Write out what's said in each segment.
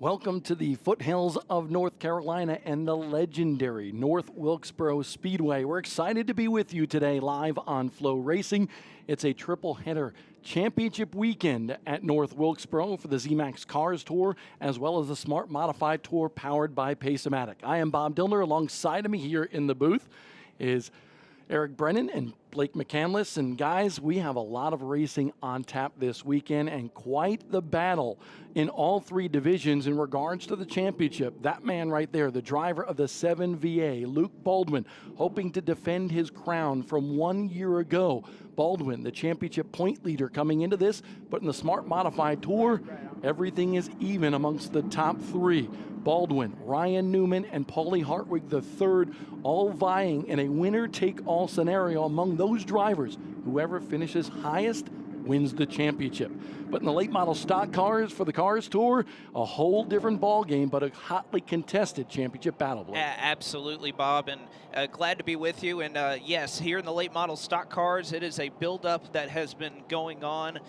Welcome to the foothills of North Carolina and the legendary North Wilkesboro Speedway. We're excited to be with you today live on FloRacing. It's a triple header championship weekend at North Wilkesboro for the ZMAX Cars Tour, as well as the Smart Modified Tour powered by Pace-O-Matic. I am Bob Dillner. Alongside of me here in the booth is Eric Brennan and Blake McCandless. And guys, we have a lot of racing on tap this weekend and quite the battle in all three divisions in regards to the championship. That man right there, the driver of the 7VA, Luke Baldwin, hoping to defend his crown from 1 year ago. Baldwin, the championship point leader coming into this, but in the Smart Modified Tour, everything is even amongst the top three. Baldwin, Ryan Newman, and Paulie Hartwig III, all vying in a winner-take-all scenario among those drivers. Whoever finishes highest wins the championship. But in the late model stock cars for the Cars Tour, a whole different ball game, but a hotly contested championship battle. Absolutely, Bob, and glad to be with you. And yes, here in the late model stock cars, it is a build-up that has been going on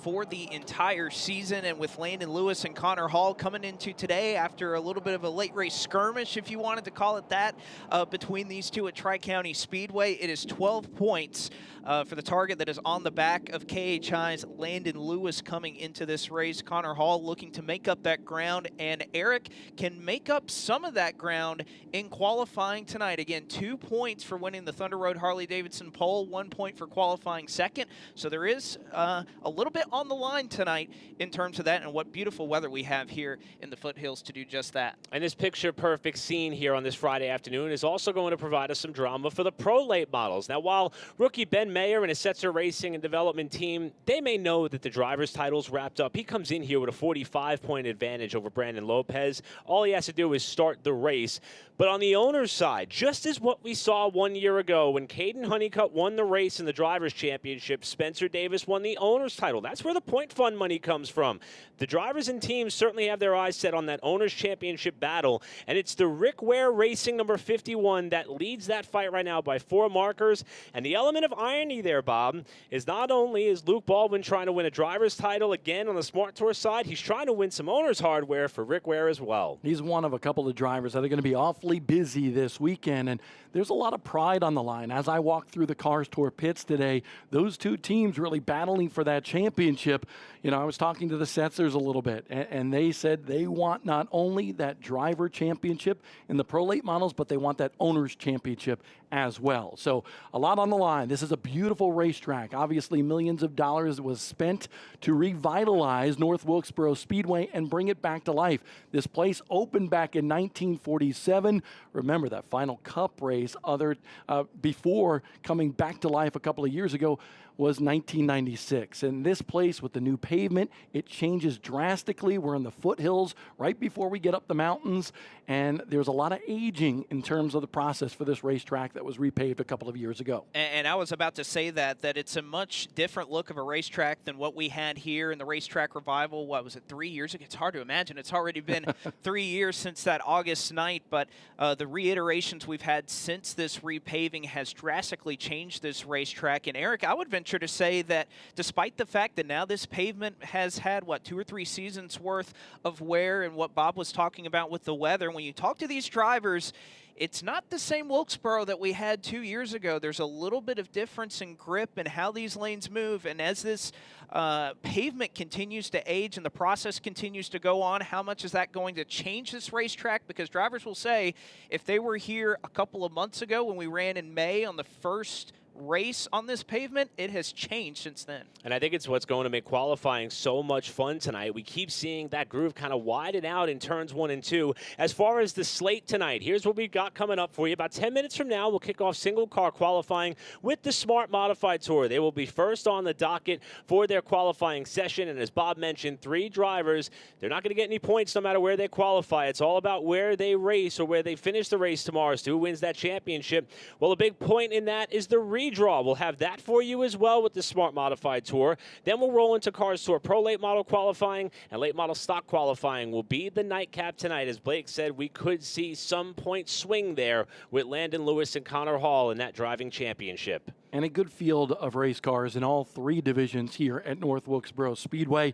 for the entire season, and with Landon Lewis and Connor Hall coming into today after a little bit of a late race skirmish, if you wanted to call it that, between these two at Tri-County Speedway. It is 12 points for the target that is on the back of KHI's Landon Lewis coming into this race. Connor Hall looking to make up that ground, and Eric can make up some of that ground in qualifying tonight. Again, 2 points for winning the Thunder Road Harley-Davidson pole, 1 point for qualifying second. So there is a little bit on the line tonight in terms of that, and what beautiful weather we have here in the foothills to do just that. And this picture-perfect scene here on this Friday afternoon is also going to provide us some drama for the pro late models. Now, while rookie Ben Mayer and his Setzer Racing and development team, they may know that the driver's title's wrapped up. He comes in here with a 45-point advantage over Brandon Lopez. All he has to do is start the race. But on the owner's side, just as what we saw 1 year ago when Caden Honeycutt won the race in the Drivers' Championship, Spencer Davis won the owner's title. That's where the point fund money comes from. The drivers and teams certainly have their eyes set on that owner's championship battle, and it's the Rick Ware Racing number 51 that leads that fight right now by 4 markers. And the element of irony there, Bob, is not only is Luke Baldwin trying to win a driver's title again on the Smart Tour side, he's trying to win some owner's hardware for Rick Ware as well. He's one of a couple of drivers that are going to be awfully busy this weekend, and there's a lot of pride on the line. As I walk through the Cars Tour pits today, those two teams really battling for that championship. You know, I was talking to the Setzers a little bit, and they said they want not only that driver championship in the pro late models, but they want that owner's championship as well. So a lot on the line. This is a beautiful racetrack. Obviously, millions of dollars was spent to revitalize North Wilkesboro Speedway and bring it back to life. This place opened back in 1947. Remember that final Cup race before coming back to life a couple of years ago was 1996. And this place with the new pavement, it changes drastically. We're in the foothills right before we get up the mountains, and there's a lot of aging in terms of the process for this racetrack that was repaved a couple of years ago. And I was about to say that it's a much different look of a racetrack than what we had here in the racetrack revival. What was it, 3 years ago? It's hard to imagine. It's already been 3 years since that August night, but the reiterations we've had since this repaving has drastically changed this racetrack. And Eric, I would venture to say that despite the fact that now this pavement has had, what, 2 or 3 seasons worth of wear, and what Bob was talking about with the weather, when you talk to these drivers, it's not the same Wilkesboro that we had 2 years ago. There's a little bit of difference in grip and how these lanes move. And as this pavement continues to age and the process continues to go on, how much is that going to change this racetrack? Because drivers will say, if they were here a couple of months ago when we ran in May on the first race on this pavement, it has changed since then. And I think it's what's going to make qualifying so much fun tonight. We keep seeing that groove kind of widen out in turns 1 and 2. As far as the slate tonight, here's what we've got coming up for you. About 10 minutes from now, we'll kick off single car qualifying with the Smart Modified Tour. They will be first on the docket for their qualifying session. And as Bob mentioned, 3 drivers, they're not going to get any points no matter where they qualify. It's all about where they race or where they finish the race tomorrow as to who wins that championship. Well, a big point in that is the redraw. We'll have that for you as well with the Smart Modified Tour. Then we'll roll into Cars Tour Pro Late Model qualifying, and Late Model Stock qualifying will be the nightcap tonight. As Blake said, we could see some point swing there with Landon Lewis and Connor Hall in that driving championship. And a good field of race cars in all 3 divisions here at North Wilkesboro Speedway.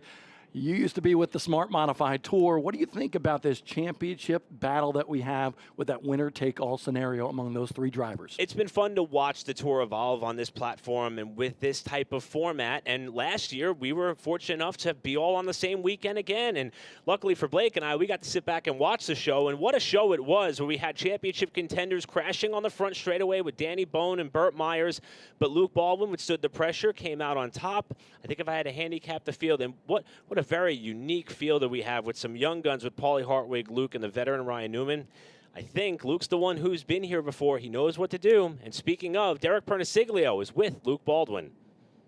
You used to be with the Smart Modified Tour. What do you think about this championship battle that we have with that winner-take-all scenario among those three drivers? It's been fun to watch the Tour evolve on this platform and with this type of format. And last year, we were fortunate enough to be all on the same weekend again. And luckily for Blake and I, we got to sit back and watch the show. And what a show it was, where we had championship contenders crashing on the front straightaway with Danny Bone and Burt Myers. But Luke Baldwin withstood the pressure, came out on top. I think if I had to handicap the field, and what a very unique field that we have with some young guns with Paulie Hartwig, Luke, and the veteran Ryan Newman. I think Luke's the one who's been here before. He knows what to do. And speaking of, Derek Pernasiglio is with Luke Baldwin.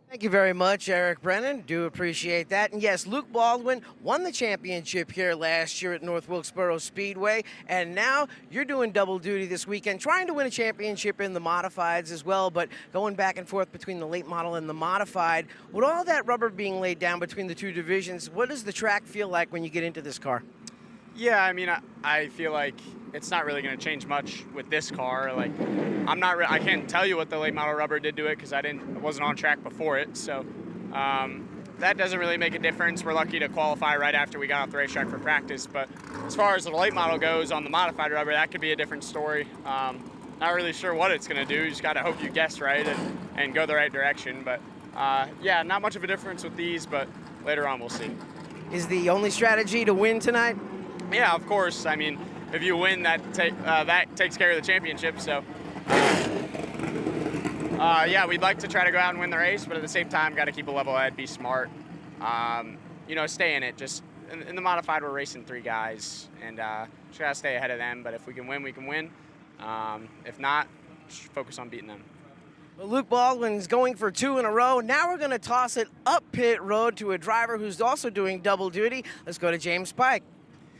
Thank you very much, Eric Brennan. Do appreciate that. And yes, Luke Baldwin won the championship here last year at North Wilkesboro Speedway. And now you're doing double duty this weekend, trying to win a championship in the modifieds as well, but going back and forth between the late model and the modified. With all that rubber being laid down between the two divisions, what does the track feel like when you get into this car? Yeah, I mean, I feel like it's not really going to change much with this car. Like, I can't tell you what the late model rubber did to it because I wasn't on track before it. So that doesn't really make a difference. We're lucky to qualify right after we got off the racetrack for practice. But as far as the late model goes on the modified rubber, that could be a different story. Not really sure what it's going to do. You just got to hope you guess right and go the right direction. But yeah, not much of a difference with these, but later on we'll see. Is the only strategy to win tonight? Yeah, of course. I mean, if you win, that takes care of the championship. So, yeah, we'd like to try to go out and win the race, but at the same time, got to keep a level head, be smart. You know, stay in it. Just in the modified, we're racing three guys, and just got to stay ahead of them. But if we can win, we can win. If not, just focus on beating them. Well, Luke Baldwin's going for 2 in a row. Now we're going to toss it up pit road to a driver who's also doing double duty. Let's go to James Pike.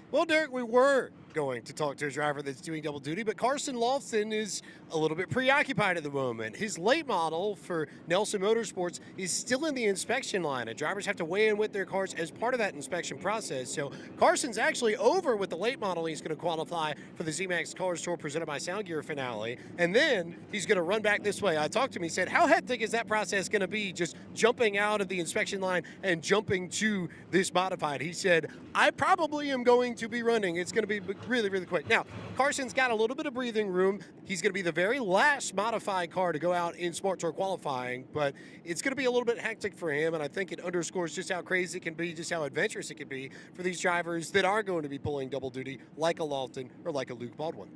Well, Derek, we were going to talk to a driver that's doing double duty, but Carson Lofton is a little bit preoccupied at the moment. His late model for Nelson Motorsports is still in the inspection line, and drivers have to weigh in with their cars as part of that inspection process. So Carson's actually over with the late model. He's going to qualify for the ZMAX Cars Tour presented by Soundgear finale, and then he's going to run back this way. I talked to him. He said, how hectic is that process going to be, just jumping out of the inspection line and jumping to this modified? He said, I probably am going to be running. It's going to be really, really quick. Now, Carson's got a little bit of breathing room. He's going to be the very last modified car to go out in Smart Tour qualifying, but it's going to be a little bit hectic for him, and I think it underscores just how crazy it can be, just how adventurous it can be for these drivers that are going to be pulling double duty, like a Lofton or like a Luke Baldwin.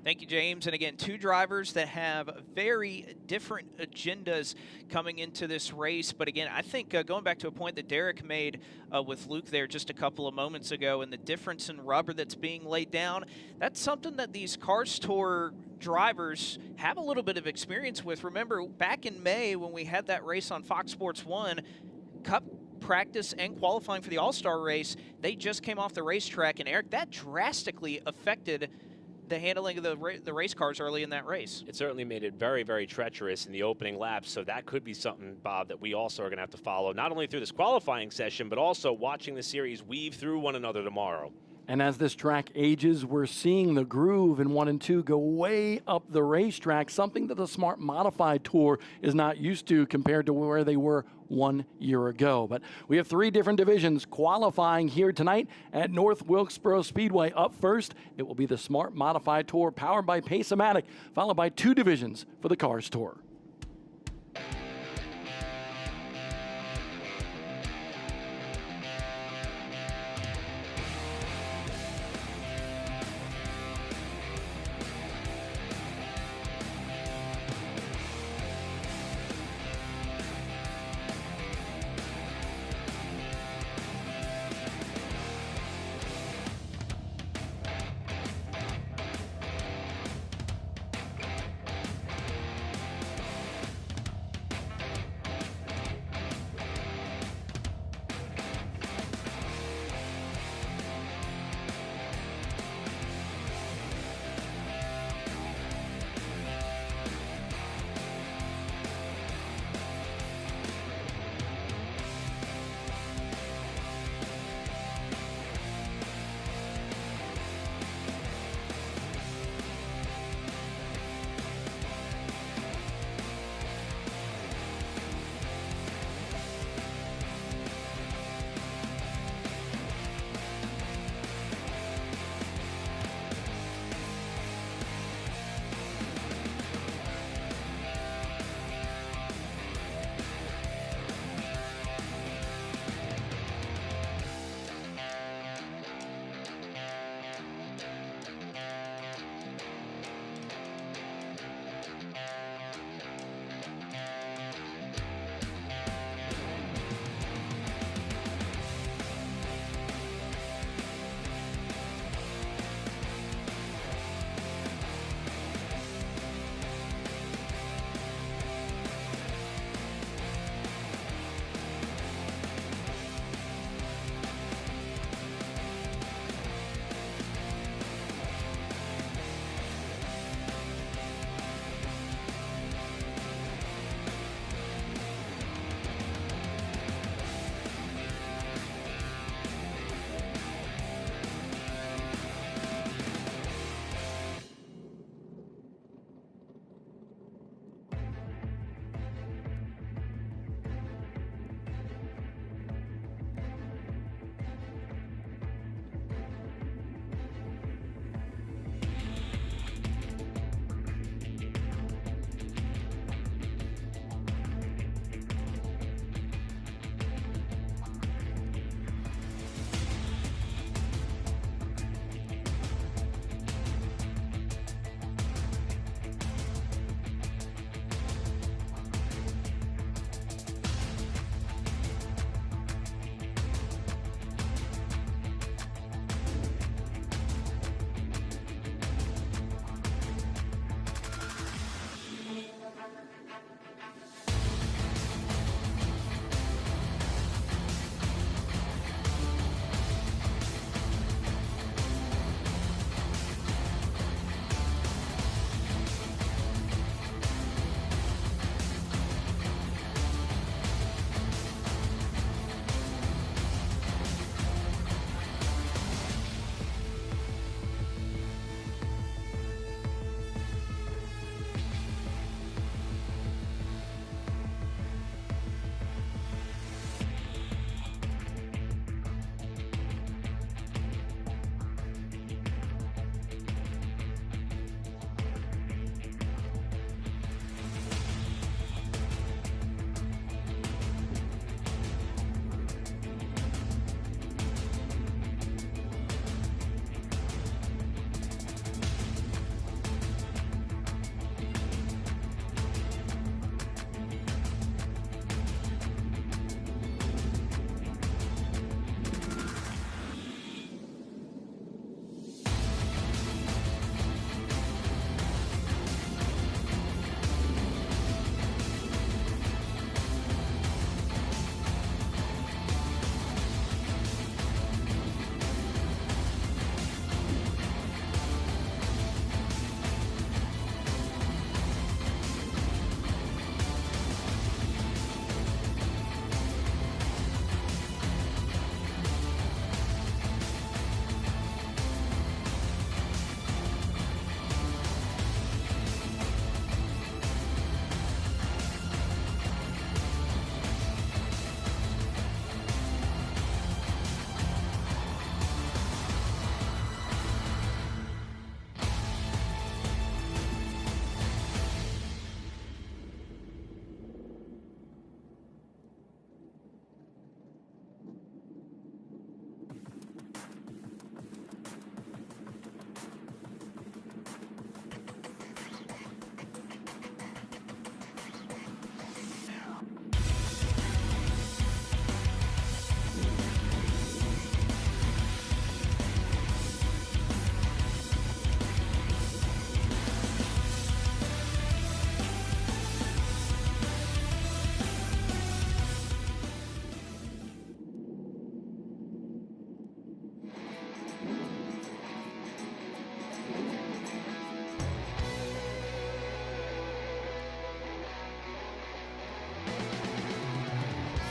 Thank you, James. And again, two drivers that have very different agendas coming into this race. But again, I think going back to a point that Derek made with Luke there just a couple of moments ago, and the difference in rubber that's being laid down, that's something that these Cars Tour drivers have a little bit of experience with. Remember, back in May when we had that race on Fox Sports 1, Cup practice and qualifying for the All-Star race, they just came off the racetrack. And Eric, that drastically affected the handling of the race cars early in that race. It certainly made it very, very treacherous in the opening laps, so that could be something, Bob, that we also are going to have to follow, not only through this qualifying session, but also watching the series weave through one another tomorrow. And as this track ages, we're seeing the groove in 1 and 2 go way up the racetrack, something that the Smart Modified Tour is not used to compared to where they were 1 year ago. But we have 3 different divisions qualifying here tonight at North Wilkesboro Speedway. Up first, it will be the Smart Modified Tour powered by Pace-O-Matic, followed by 2 divisions for the Cars Tour.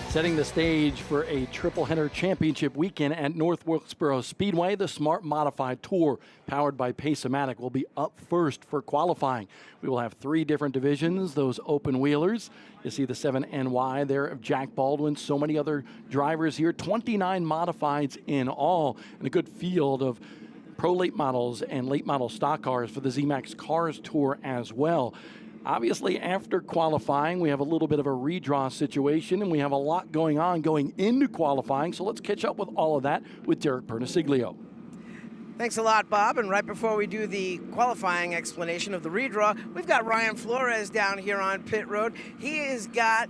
Setting the stage for a triple header championship weekend at North Wilkesboro Speedway, the Smart Modified Tour, powered by Pace-O-Matic, will be up first for qualifying. We will have 3 different divisions, those open wheelers. You see the 7NY there of Jack Baldwin, so many other drivers here, 29 modifieds in all, and a good field of pro late models and late model stock cars for the ZMAX Cars Tour as well. Obviously, after qualifying, we have a little bit of a redraw situation, and we have a lot going on going into qualifying. So let's catch up with all of that with Derek Pernasiglio. Thanks a lot, Bob. And right before we do the qualifying explanation of the redraw, we've got Ryan Flores down here on pit road. He has got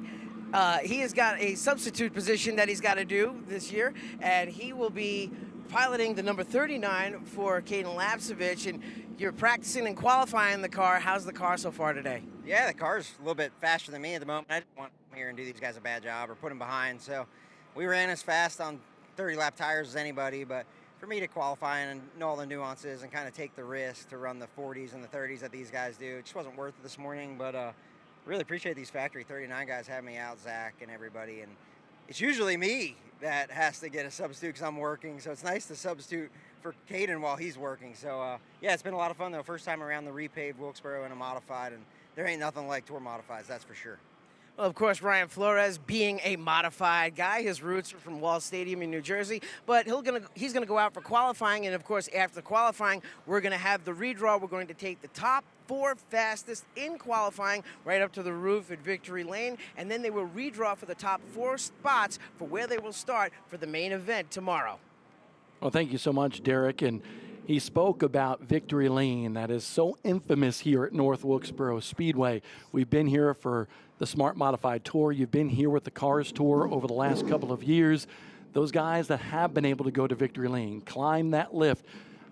a substitute position that he's got to do this year, and he will be piloting the number 39 for Caden Lapsevich. And you're practicing and qualifying the car. How's the car so far today? Yeah, the car's a little bit faster than me at the moment. I didn't want to come here and do these guys a bad job or put them behind. So we ran as fast on 30-lap tires as anybody. But for me to qualify and know all the nuances and kind of take the risk to run the 40s and the 30s that these guys do, it just wasn't worth it this morning. But really appreciate these factory 39 guys having me out, Zach and everybody. And it's usually me that has to get a substitute because I'm working. So it's nice to substitute for Caden while he's working. So, yeah, it's been a lot of fun, though. First time around the repaved Wilkesboro in a modified, and there ain't nothing like tour modifieds, that's for sure. Well, of course, Ryan Flores being a modified guy, his roots are from Wall Stadium in New Jersey, but he's gonna go out for qualifying, and of course, after qualifying, we're gonna have the redraw. We're going to take the top 4 fastest in qualifying right up to the roof at Victory Lane, and then they will redraw for the top 4 spots for where they will start for the main event tomorrow. Well, thank you so much, Derek. And he spoke about Victory Lane. That is so infamous here at North Wilkesboro Speedway. We've been here for the Smart Modified Tour. You've been here with the Cars Tour over the last couple of years. Those guys that have been able to go to Victory Lane, climb that lift.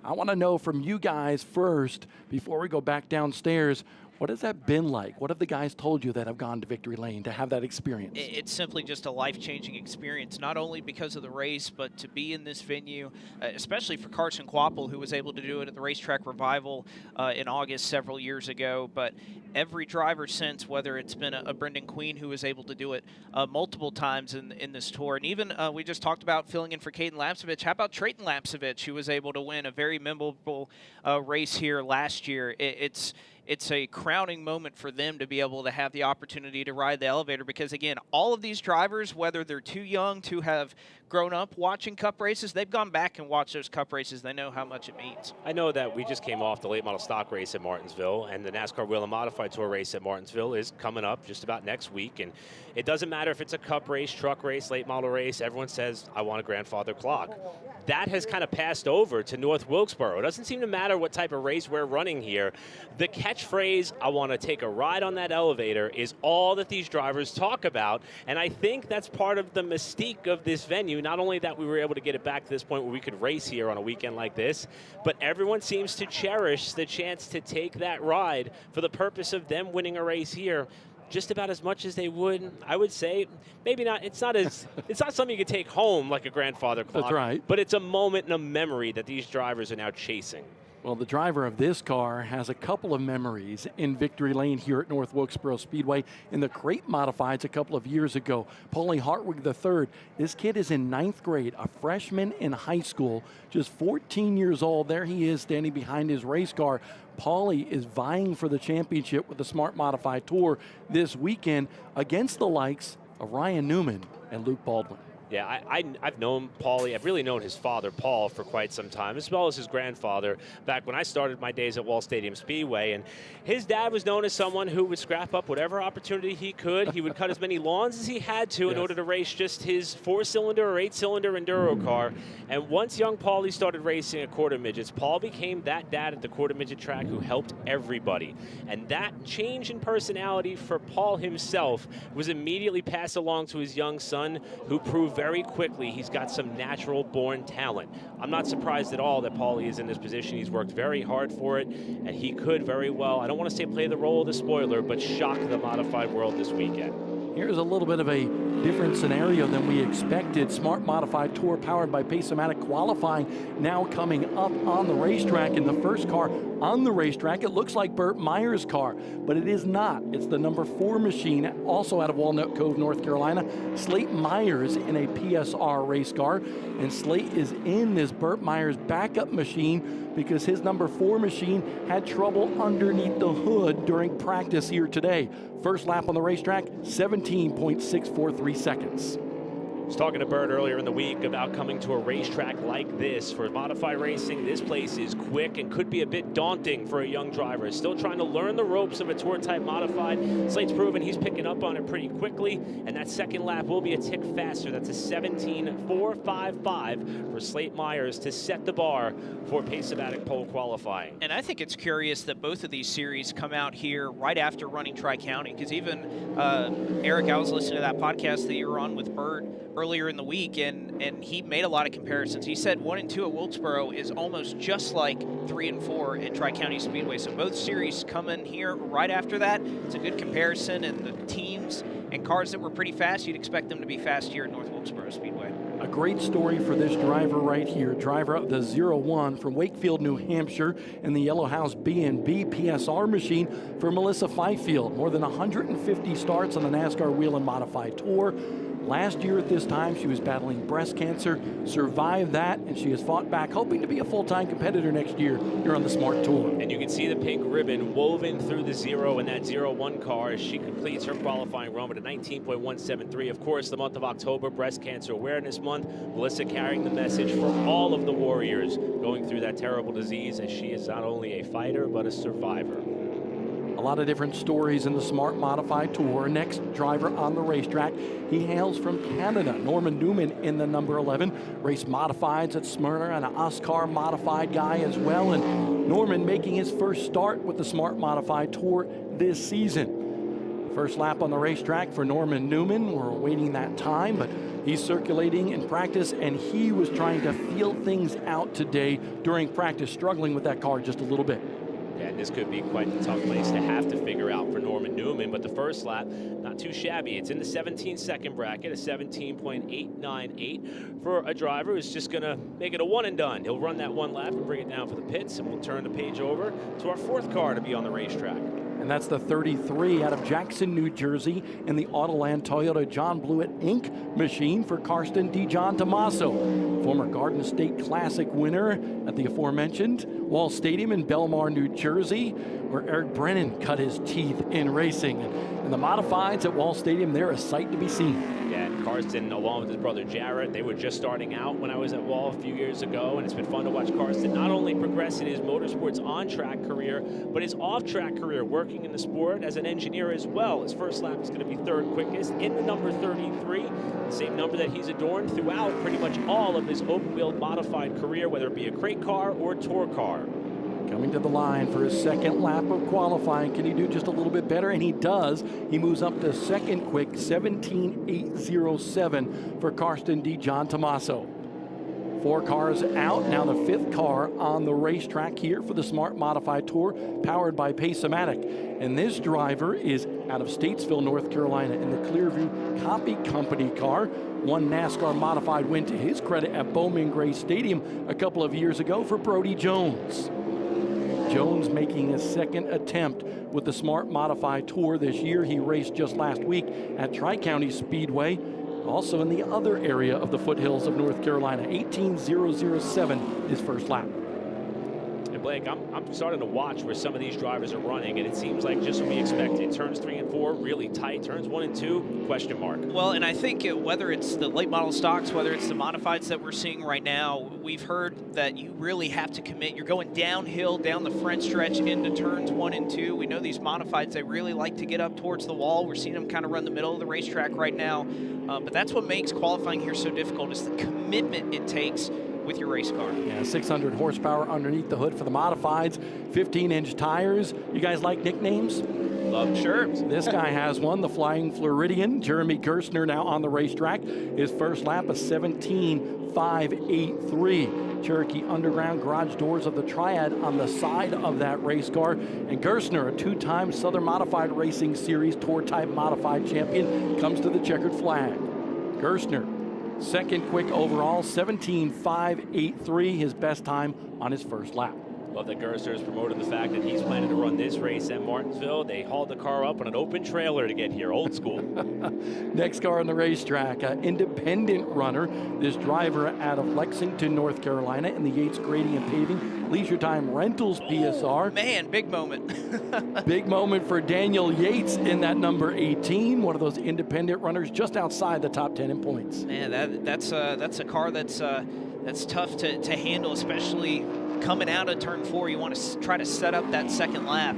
I want to know from you guys first, before we go back downstairs, what has that been like? What have the guys told you that have gone to Victory Lane to have that experience? It's simply just a life-changing experience, not only because of the race, but to be in this venue, especially for Carson Quapple, who was able to do it at the Racetrack Revival in August several years ago. But every driver since, whether it's been a Brendan Queen who was able to do it multiple times in this tour, and even we just talked about filling in for Caden Lapsevich. How about Trayton Lapsevich, who was able to win a very memorable race here last year? It's a crowning moment for them to be able to have the opportunity to ride the elevator because, again, all of these drivers, whether they're too young to have grown up watching Cup races, they've gone back and watched those Cup races. They know how much it means. I know that we just came off the late model stock race at Martinsville, and the NASCAR Wheel and Modified Tour race at Martinsville is coming up just about next week. And it doesn't matter if it's a Cup race, truck race, late model race, everyone says, I want a grandfather clock. That has kind of passed over to North Wilkesboro. It doesn't seem to matter what type of race we're running here. The catchphrase, I want to take a ride on that elevator, is all that these drivers talk about. And I think that's part of the mystique of this venue. Not only that we were able to get it back to this point where we could race here on a weekend like this, but everyone seems to cherish the chance to take that ride for the purpose of them winning a race here just about as much as they would, I would say. Maybe not, it's not something you could take home like a grandfather clock. That's right. But it's a moment and a memory that these drivers are now chasing. Well, the driver of this car has a couple of memories in Victory Lane here at North Wilkesboro Speedway in the crate modifieds a couple of years ago. Paulie Hartwig III. This kid is in 9th grade, a freshman in high school, just 14 years old. There he is standing behind his race car. Paulie is vying for the championship with the Smart Modified Tour this weekend against the likes of Ryan Newman and Luke Baldwin. Yeah, I've known Paulie. I've really known his father, Paul, for quite some time, as well as his grandfather back when I started my days at Wall Stadium Speedway. And his dad was known as someone who would scrap up whatever opportunity he could. He would cut as many lawns as he had to in order to race just his 4-cylinder or 8-cylinder enduro car. And once young Paulie started racing at quarter midgets, Paul became that dad at the quarter midget track who helped everybody. And that change in personality for Paul himself was immediately passed along to his young son, who proved very quickly he's got some natural born talent. I'm not surprised at all that Paulie is in this position. He's worked very hard for it, and he could very well, I don't want to say play the role of the spoiler, but shock the modified world this weekend. Here's a little bit of a different scenario than we expected. Smart Modified Tour powered by Pace-O-Matic qualifying now coming up on the racetrack. In the first car on the racetrack, it looks like Burt Meyer's car, but it is not. It's the number 4 machine, also out of Walnut Cove, North Carolina. Slate Myers in a PSR race car, and Slate is in this Burt Meyer's backup machine because his number 4 machine had trouble underneath the hood during practice here today. First lap on the racetrack, 17.643 seconds. I was talking to Burt earlier in the week about coming to a racetrack like this. For modified racing, this place is quick and could be a bit daunting for a young driver. Still trying to learn the ropes of a tour-type modified. Slate's proven he's picking up on it pretty quickly, and that second lap will be a tick faster. That's a 17.455 for Slate Myers to set the bar for Pace-O-Matic pole qualifying. And I think it's curious that both of these series come out here right after running Tri-County, because even, Eric, I was listening to that podcast that you were on with Burt earlier in the week, and he made a lot of comparisons. He said 1 and 2 at Wilkesboro is almost just like 3 and 4 at Tri-County Speedway. So both series come in here right after that. It's a good comparison, and the teams and cars that were pretty fast, you'd expect them to be fast here at North Wilkesboro Speedway. A great story for this driver right here. Driver of the 01 from Wakefield, New Hampshire, in the Yellow House B&B PSR machine for Melissa Fifield. More than 150 starts on the NASCAR Wheel and Modified Tour. Last year at this time, she was battling breast cancer, survived that, and she has fought back, hoping to be a full-time competitor next year here on the Smart Tour. And you can see the pink ribbon woven through the 0 in that 01 car as she completes her qualifying run with a 19.173. Of course, the month of October, Breast Cancer Awareness Month. Melissa carrying the message for all of the warriors going through that terrible disease, as she is not only a fighter, but a survivor. A lot of different stories in the Smart Modified Tour. Next driver on the racetrack, he hails from Canada. Norman Newman in the number 11. Race modifieds at Smyrna, and an Oscar modified guy as well. And Norman making his first start with the Smart Modified Tour this season. First lap on the racetrack for Norman Newman. We're awaiting that time, but he's circulating in practice, and he was trying to feel things out today during practice, struggling with that car just a little bit. Yeah, this could be quite a tough place to have to figure out for Norman Newman, but the first lap, not too shabby. It's in the 17-second bracket, a 17.898 for a driver who's just going to make it a one and done. He'll run that one lap and bring it down for the pits, and we'll turn the page over to our 4th car to be on the racetrack. And that's the 33 out of Jackson, New Jersey, in the Autoland Toyota John Blewett Inc. machine for Karsten DeJohn Tomaso, former Garden State Classic winner at the aforementioned Wall Stadium in Belmar, New Jersey, where Eric Brennan cut his teeth in racing. And the modifieds at Wall Stadium, they're a sight to be seen. Yeah, Karsten, along with his brother Jarrett, they were just starting out when I was at Wall a few years ago, and it's been fun to watch Karsten not only progress in his motorsports on-track career, but his off-track career, working in the sport as an engineer as well. His first lap is going to be 3rd quickest in the number 33, the same number that he's adorned throughout pretty much all of his open-wheeled modified career, whether it be a crate car or tour car. Coming to the line for his 2nd lap of qualifying. Can he do just a little bit better? And he does. He moves up to 2nd quick, 17.807 for Karsten DeJohn Tomaso. 4 cars out, now the 5th car on the racetrack here for the Smart Modified Tour, powered by Pace-O-Matic. And this driver is out of Statesville, North Carolina, in the Clearview Copy Company car. One NASCAR modified win to his credit at Bowman Gray Stadium a couple of years ago for Brody Jones. Jones making his 2nd attempt with the Smart Modified Tour this year. He raced just last week at Tri-County Speedway, also in the other area of the foothills of North Carolina. 18.007 his first lap. And Blake, I'm starting to watch where some of these drivers are running, and it seems like just what we expected. Turns 3 and 4, really tight. Turns 1 and 2, question mark. Well, and I think whether it's the late model stocks, whether it's the modifieds that we're seeing right now, we've heard that you really have to commit. You're going downhill, down the front stretch into turns 1 and 2. We know these modifieds, they really like to get up towards the wall. We're seeing them kind of run the middle of the racetrack right now. But that's what makes qualifying here so difficult, is the commitment it takes with your race car. Yeah, 600 horsepower underneath the hood for the modifieds, 15-inch tires. You guys like nicknames? Love Sure. This guy has one, the Flying Floridian. Jeremy Gerstner now on the racetrack. His first lap, a 17.583. Cherokee Underground garage doors of the Triad on the side of that race car. And Gerstner, a two-time Southern Modified Racing Series Tour Type Modified champion, comes to the checkered flag. Gerstner, second quick overall, 17.583, his best time on his first lap. Love that Gerstner has promoted the fact that he's planning to run this race at Martinsville. They hauled the car up on an open trailer to get here, old school. Next car on the racetrack, independent runner. This driver out of Lexington, North Carolina, in the Yates Grading and Paving Leisure Time Rentals PSR. Man, big moment. Big moment for Daniel Yates in that number 18, one of those independent runners just outside the top 10 in points. Man, that's a car that's tough to handle, especially coming out of turn 4. You want to try to set up that second lap,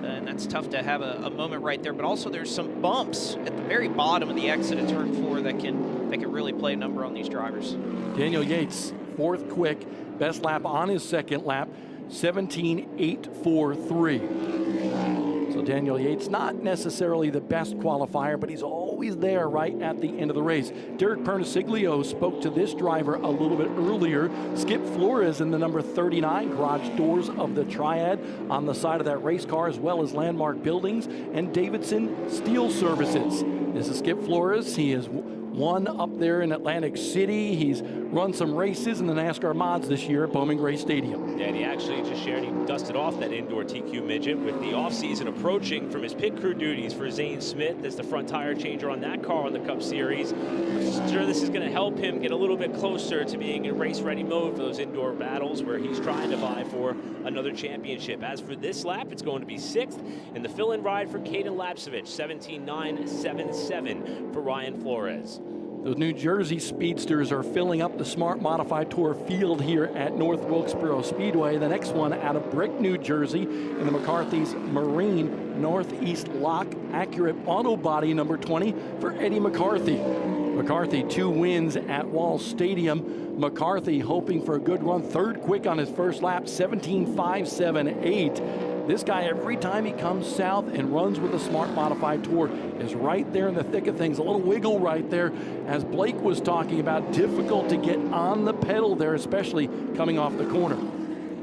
and that's tough to have a moment right there. But also there's some bumps at the very bottom of the exit of turn 4 that can really play a number on these drivers. Daniel Yates, fourth quick, best lap on his second lap, 17.843. So Daniel Yates, not necessarily the best qualifier, but he's always there right at the end of the race. Derek Perniciglio spoke to this driver a little bit earlier. Skip Flores in the number 39 garage doors of the Triad on the side of that race car, as well as Landmark Buildings and Davidson Steel Services. This is Skip Flores. He is won up there in Atlantic City. He's run some races in the NASCAR mods this year at Bowman Gray Stadium. Yeah, and he actually just shared he dusted off that indoor TQ midget with the offseason approaching from his pit crew duties for Zane Smith as the front tire changer on that car on the Cup Series. I'm sure this is going to help him get a little bit closer to being in race-ready mode for those indoor battles where he's trying to vie for another championship. As for this lap, it's going to be 6th, and the fill-in ride for Caden Lapsevich, 17.977 for Ryan Flores. Those New Jersey speedsters are filling up the Smart Modified Tour field here at North Wilkesboro Speedway. The next one out of Brick, New Jersey, in the McCarthy's Marine Northeast Lock Accurate Auto Body number 20 for Eddie McCarthy. McCarthy, 2 wins at Wall Stadium. McCarthy hoping for a good run, third quick on his first lap, 17.578. This guy, every time he comes south and runs with a Smart Modified Tour, is right there in the thick of things. A little wiggle right there, as Blake was talking about, difficult to get on the pedal there, especially coming off the corner.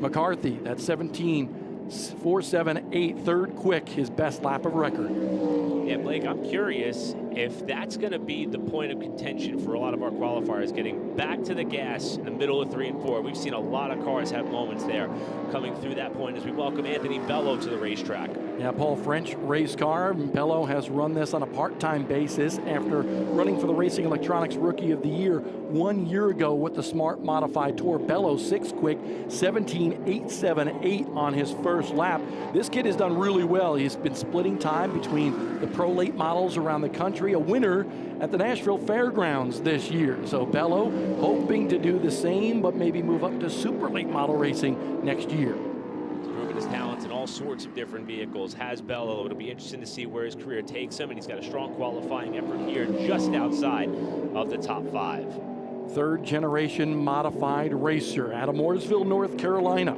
McCarthy, that 17.478, third quick, his best lap of record. Yeah, Blake, I'm curious if that's going to be the point of contention for a lot of our qualifiers, getting back to the gas in the middle of 3 and 4. We've seen a lot of cars have moments there coming through that point as we welcome Anthony Bello to the racetrack. Yeah, Paul French race car. Bello has run this on a part-time basis after running for the Racing Electronics Rookie of the Year 1 year ago with the Smart Modified Tour. Bello, 6th quick, 17.878 on his first lap. This kid has done really well. He's been splitting time between the pro late models around the country, a winner at the Nashville Fairgrounds this year. So Bello hoping to do the same, but maybe move up to super late model racing next year. He's proven his talents in all sorts of different vehicles. Has Bello. It'll be interesting to see where his career takes him, and he's got a strong qualifying effort here just outside of the top 5. Third generation modified racer out of Mooresville, North Carolina.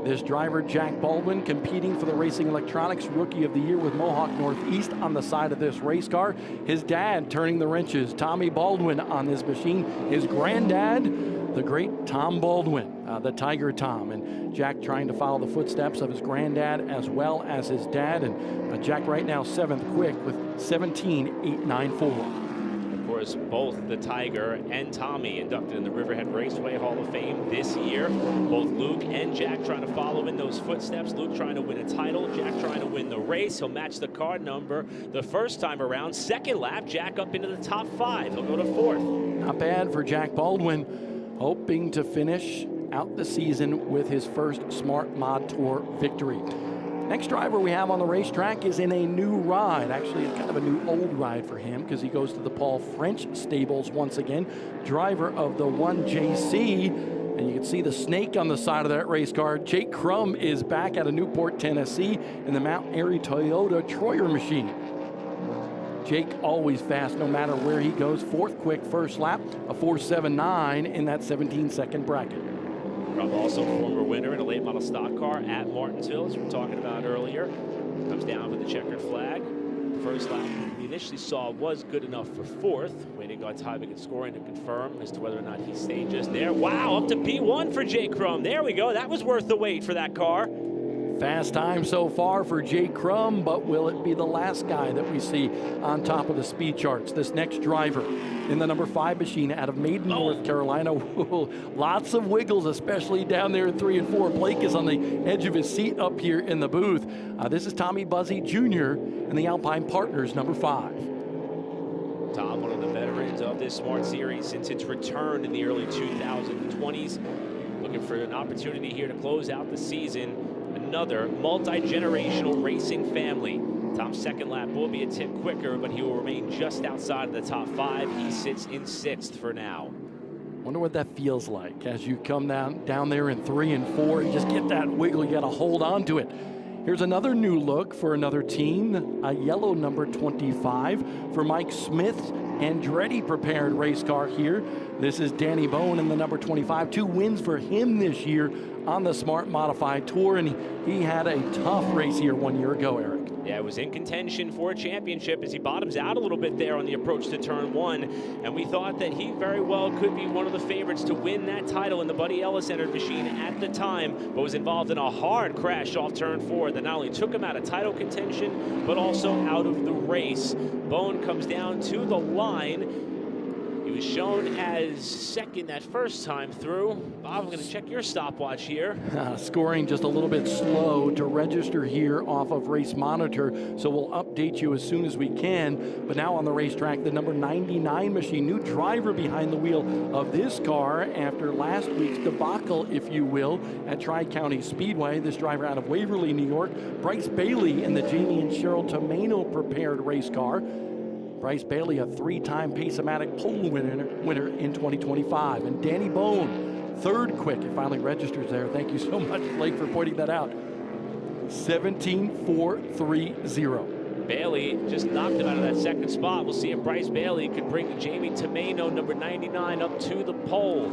This driver, Jack Baldwin, competing for the Racing Electronics Rookie of the Year with Mohawk Northeast on the side of this race car. His dad turning the wrenches, Tommy Baldwin, on this machine. His granddad, the great Tom Baldwin, the Tiger Tom. And Jack trying to follow the footsteps of his granddad as well as his dad. And Jack right now 7th quick with 17.894. Of course, both the Tiger and Tommy inducted in the Riverhead Raceway Hall of Fame this year. Both Luke and Jack trying to follow in those footsteps. Luke trying to win a title, Jack trying to win the race. He'll match the car number the first time around. Second lap, Jack up into the top 5. He'll go to 4th. Not bad for Jack Baldwin, hoping to finish out the season with his first Smart Mod Tour victory. Next driver we have on the racetrack is in a new ride. Actually, it's kind of a new old ride for him because he goes to the Paul French stables once again. Driver of the 1JC. And you can see the snake on the side of that race car. Jake Crum is back out of Newport, Tennessee in the Mount Airy Toyota Troyer machine. Jake always fast no matter where he goes. 4th quick first lap, a 4.79 in that 17-second bracket. Also former winner in a late model stock car at Martinsville, as we were talking about earlier. Comes down with the checkered flag. First lap we initially saw was good enough for 4th. Waiting on timing and scoring to confirm as to whether or not he stayed just there. Wow, up to P1 for Jake Crum. There we go. That was worth the wait for that car. Fast time so far for Jake Crum, but will it be the last guy that we see on top of the speed charts? This next driver in the number 5 machine out of Maiden, North Carolina. Lots of wiggles, especially down there in 3 and 4. Blake is on the edge of his seat up here in the booth. This is Tommy Buzzy Jr. in the Alpine Partners, number 5. Tom, one of the veterans of this Smart Series since its return in the early 2020s. Looking for an opportunity here to close out the season. Another multi-generational racing family. Tom's second lap will be a tick quicker, but he will remain just outside of the top 5. He sits in 6th for now. Wonder what that feels like as you come down there in 3 and 4. You just get that wiggle, you got to hold on to it. Here's another new look for another team, a yellow number 25 for Mike Smith's Andretti prepared race car here. This is Danny Bone in the number 25. 2 wins for him this year on the Smart Modified Tour, and he had a tough race here 1 year ago, Eric. Yeah, it was in contention for a championship as he bottoms out a little bit there on the approach to turn 1. And we thought that he very well could be one of the favorites to win that title in the Buddy Ellis entered machine at the time, but was involved in a hard crash off turn 4 that not only took him out of title contention, but also out of the race. Bone comes down to the line. He was shown as second that first time through. Bob, I'm going to check your stopwatch here. Scoring just a little bit slow to register here off of Race Monitor, so we'll update you as soon as we can. But now on the racetrack, the number 99 machine, new driver behind the wheel of this car after last week's debacle, if you will, at Tri-County Speedway. This driver out of Waverly, New York, Bryce Bailey in the Jamie and Cheryl Tomeno prepared race car. Bryce Bailey, a 3-time Pace-O-Matic pole winner in 2025. And Danny Bone, 3rd quick. It finally registers there. Thank you so much, Blake, for pointing that out. 17.430. Bailey just knocked him out of that 2nd spot. We'll see if Bryce Bailey could bring Jamie Tomeno, number 99, up to the pole.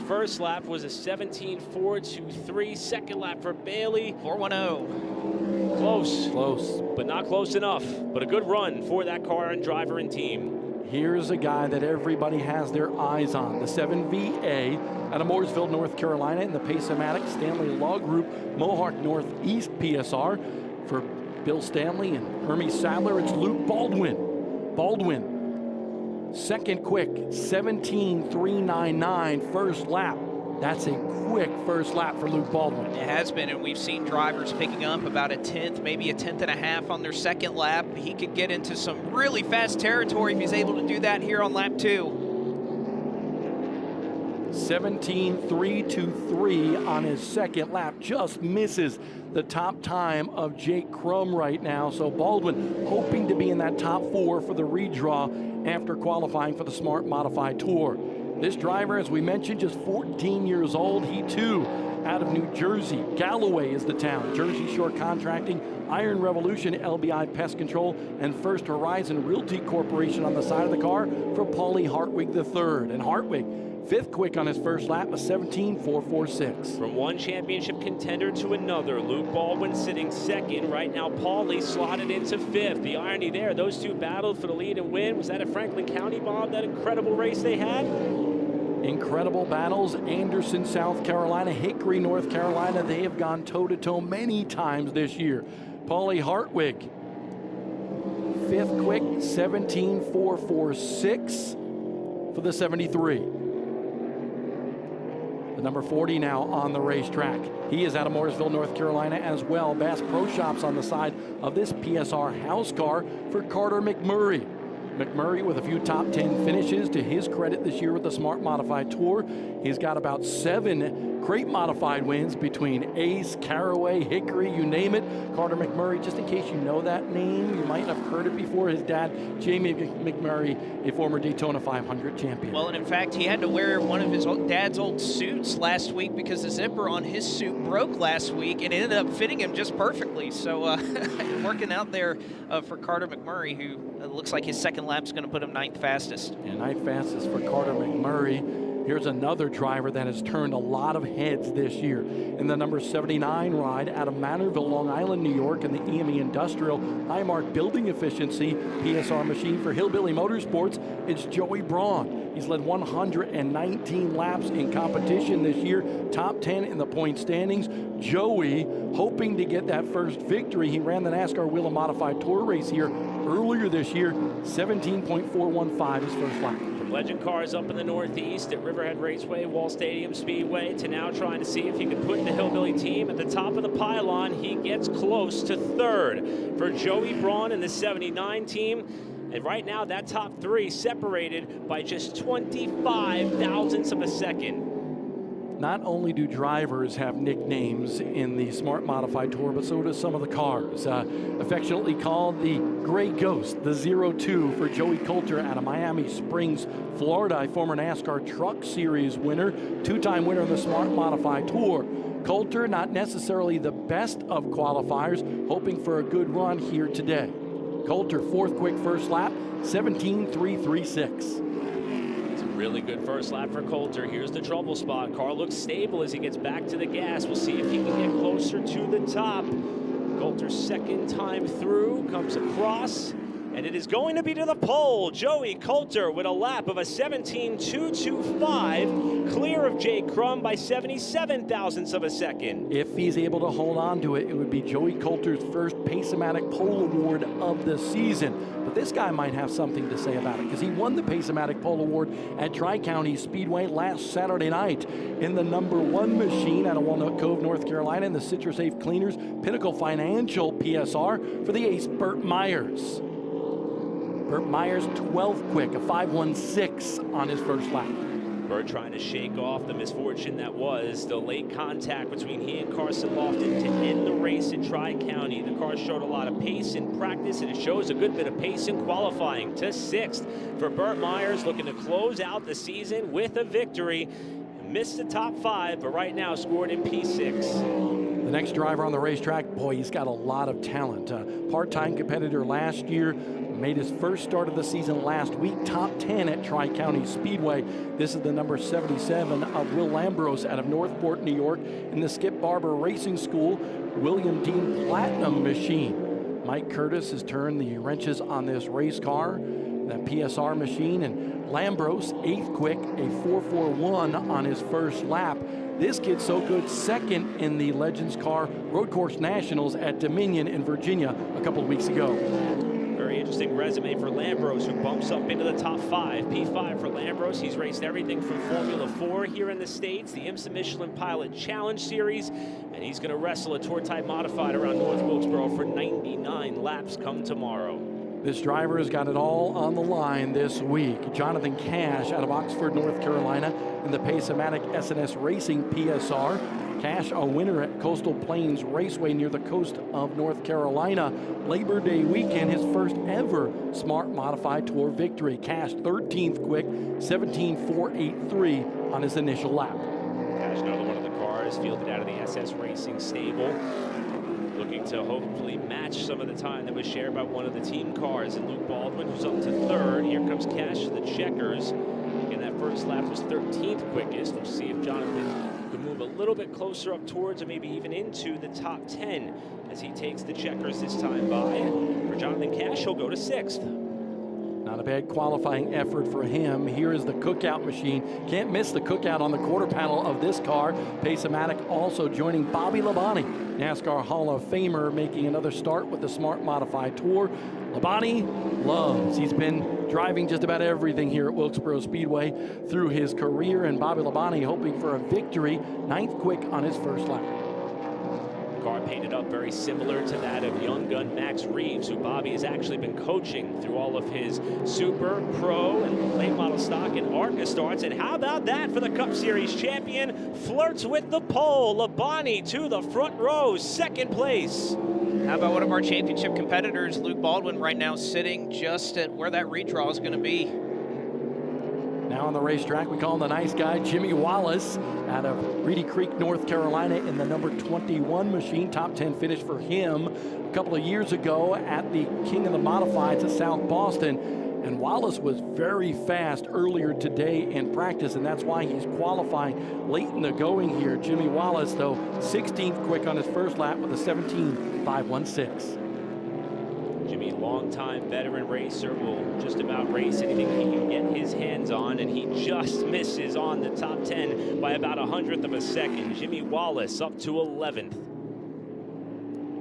First lap was a 17.423. Second lap for Bailey, 410. Close, but not close enough. But a good run for that car and driver and team. Here's a guy that everybody has their eyes on, the 7VA out of Mooresville, North Carolina, in the Pace-O-Matic Stanley Law Group Mohawk Northeast PSR. For Bill Stanley and Hermes Sadler, it's Luke Baldwin. 2nd quick, 17.399 first lap. That's a quick first lap for Luke Baldwin. It has been, and we've seen drivers picking up about a 10th, maybe a 10th and a half on their 2nd lap. He could get into some really fast territory if he's able to do that here on lap 2. 17.323 on his 2nd lap, just misses the top time of Jake Crum right now. So Baldwin hoping to be in that top 4 for the redraw after qualifying for the Smart Modified Tour. This driver, as we mentioned, just 14 years old. He too out of New Jersey. Galloway is the town. Jersey Shore Contracting, Iron Revolution, LBI Pest Control, and First Horizon Realty Corporation on the side of the car for Paulie Hartwig III. And Hartwig, 5th quick on his first lap, a 17.446. From one championship contender to another, Luke Baldwin sitting 2nd. Right now, Paulie slotted into 5th. The irony there, those two battled for the lead and win. Was that at Franklin County, Bob, that incredible race they had? Incredible battles. Anderson, South Carolina, Hickory, North Carolina. They have gone toe-to-toe many times this year. Paulie Hartwig, 5th quick, 17.446 for the 73. The number 40 now on the racetrack. He is out of Mooresville, North Carolina as well. Bass Pro Shops on the side of this PSR house car for Carter McMurray. McMurray with a few top 10 finishes to his credit this year with the Smart Modified Tour. He's got about 7 crate modified wins between Ace, Caraway, Hickory, you name it. Carter McMurray, just in case you know that name, you might have heard it before. His dad, Jamie McMurray, a former Daytona 500 champion. Well, and in fact, he had to wear one of his dad's old suits last week because the zipper on his suit broke last week, and it ended up fitting him just perfectly. So working out there for Carter McMurray, who looks like his 2nd lap's going to put him 9th fastest. And 9th fastest for Carter McMurray. Here's another driver that has turned a lot of heads this year. In the number 79 ride out of Manorville, Long Island, New York, in the EME Industrial High Mark Building Efficiency PSR machine for Hillbilly Motorsports, it's Joey Braun. He's led 119 laps in competition this year, top 10 in the point standings. Joey hoping to get that first victory. He ran the NASCAR Wheel and Modified Tour race here earlier this year, 17.415 his first lap. From Legend Cars up in the Northeast at Riverhead Raceway, Wall Stadium Speedway, to now trying to see if he can put the Hillbilly team at the top of the pylon. He gets close to third for Joey Braun and the 79 team. And right now, that top three separated by just 25 thousandths of a second. Not only do drivers have nicknames in the Smart Modified Tour, but so do some of the cars. Affectionately called the Gray Ghost, the 02 for Joey Coulter out of Miami Springs, Florida, a former NASCAR Truck Series winner, two-time winner of the Smart Modified Tour. Coulter, not necessarily the best of qualifiers, hoping for a good run here today. Coulter, fourth quick first lap, 17.336. Really good first lap for Coulter. Here's the trouble spot. Car looks stable as he gets back to the gas. We'll see if he can get closer to the top. Coulter's second time through comes across, and it is going to be to the pole. Joey Coulter with a lap of a 17.225, clear of Jake Crum by 77 thousandths of a second. If he's able to hold on to it, it would be Joey Coulter's first Pace-O-Matic Pole Award of the season. But this guy might have something to say about it, because he won the Pace-O-Matic Pole Award at Tri-County Speedway last Saturday night in the number 1 machine out of Walnut Cove, North Carolina, in the CitraSafe Cleaners Pinnacle Financial PSR for the ace, Burt Myers. Burt Myers, 12th quick, a 5.16 on his first lap. Burt trying to shake off the misfortune that was the late contact between he and Carson Lofton to end the race at Tri-County. The car showed a lot of pace in practice, and it shows a good bit of pace in qualifying. To 6th for Burt Myers, looking to close out the season with a victory. Missed the top 5, but right now scored in P6. The next driver on the racetrack, boy, he's got a lot of talent. Part-time competitor last year, made his first start of the season last week, top 10 at Tri-County Speedway. This is the number 77 of Will Lambros out of Northport, New York, in the Skip Barber Racing School William Dean Platinum machine. Mike Curtis has turned the wrenches on this race car, that PSR machine, and Lambros, 8th quick, a 4.41 on his first lap. This kid's so good, second in the Legends Car Road Course Nationals at Dominion in Virginia a couple of weeks ago. Very interesting resume for Lambros, who bumps up into the top 5. P5 for Lambros. He's raced everything from Formula 4 here in the States, the IMSA Michelin Pilot Challenge Series, and he's going to wrestle a Tour Type Modified around North Wilkesboro for 99 laps come tomorrow. This driver has got it all on the line this week. Jonathan Cash out of Oxford, North Carolina, in the Pace-O-Matic SNS Racing PSR. Cash, a winner at Coastal Plains Raceway near the coast of North Carolina. Labor Day weekend, his first ever Smart Modified Tour victory. Cash, 13th quick, 17.483 on his initial lap. Cash, another one of the cars fielded out of the SS Racing stable, looking to hopefully match some of the time that was shared by one of the team cars. And Luke Baldwin, who's up to 3rd. Here comes Cash to the checkers. Again, that first lap was 13th quickest. We'll see if Jonathan could move a little bit closer up towards, or maybe even into the top 10 as he takes the checkers this time by. For Jonathan Cash, he'll go to 6th. Not a bad qualifying effort for him. Here is the cookout machine. Can't miss the cookout on the quarter panel of this car. Pace-O-Matic also joining Bobby Labonte, NASCAR Hall of Famer, making another start with the Smart Modified Tour. Labonte loves. He's been driving just about everything here at Wilkesboro Speedway through his career, and Bobby Labonte hoping for a victory, 9th quick on his first lap. Car painted up very similar to that of young gun Max Reeves, who Bobby has actually been coaching through all of his Super, Pro, and late model stock and ARCA starts. And how about that for the Cup Series champion? Flirts with the pole. Labonte to the front row, 2nd place. How about one of our championship competitors, Luke Baldwin, right now sitting just at where that redraw is going to be. Now on the racetrack, we call him the nice guy, Jimmy Wallace, out of Reedy Creek, North Carolina, in the number 21 machine. Top 10 finish for him a couple of years ago at the King of the Modifieds at South Boston. And Wallace was very fast earlier today in practice, and that's why he's qualifying late in the going here. Jimmy Wallace, though, 16th quick on his first lap with a 17.516. Jimmy, longtime veteran racer, will just about race anything he can get his hands on, and he just misses on the top 10 by about 100th of a second. Jimmy Wallace up to 11th.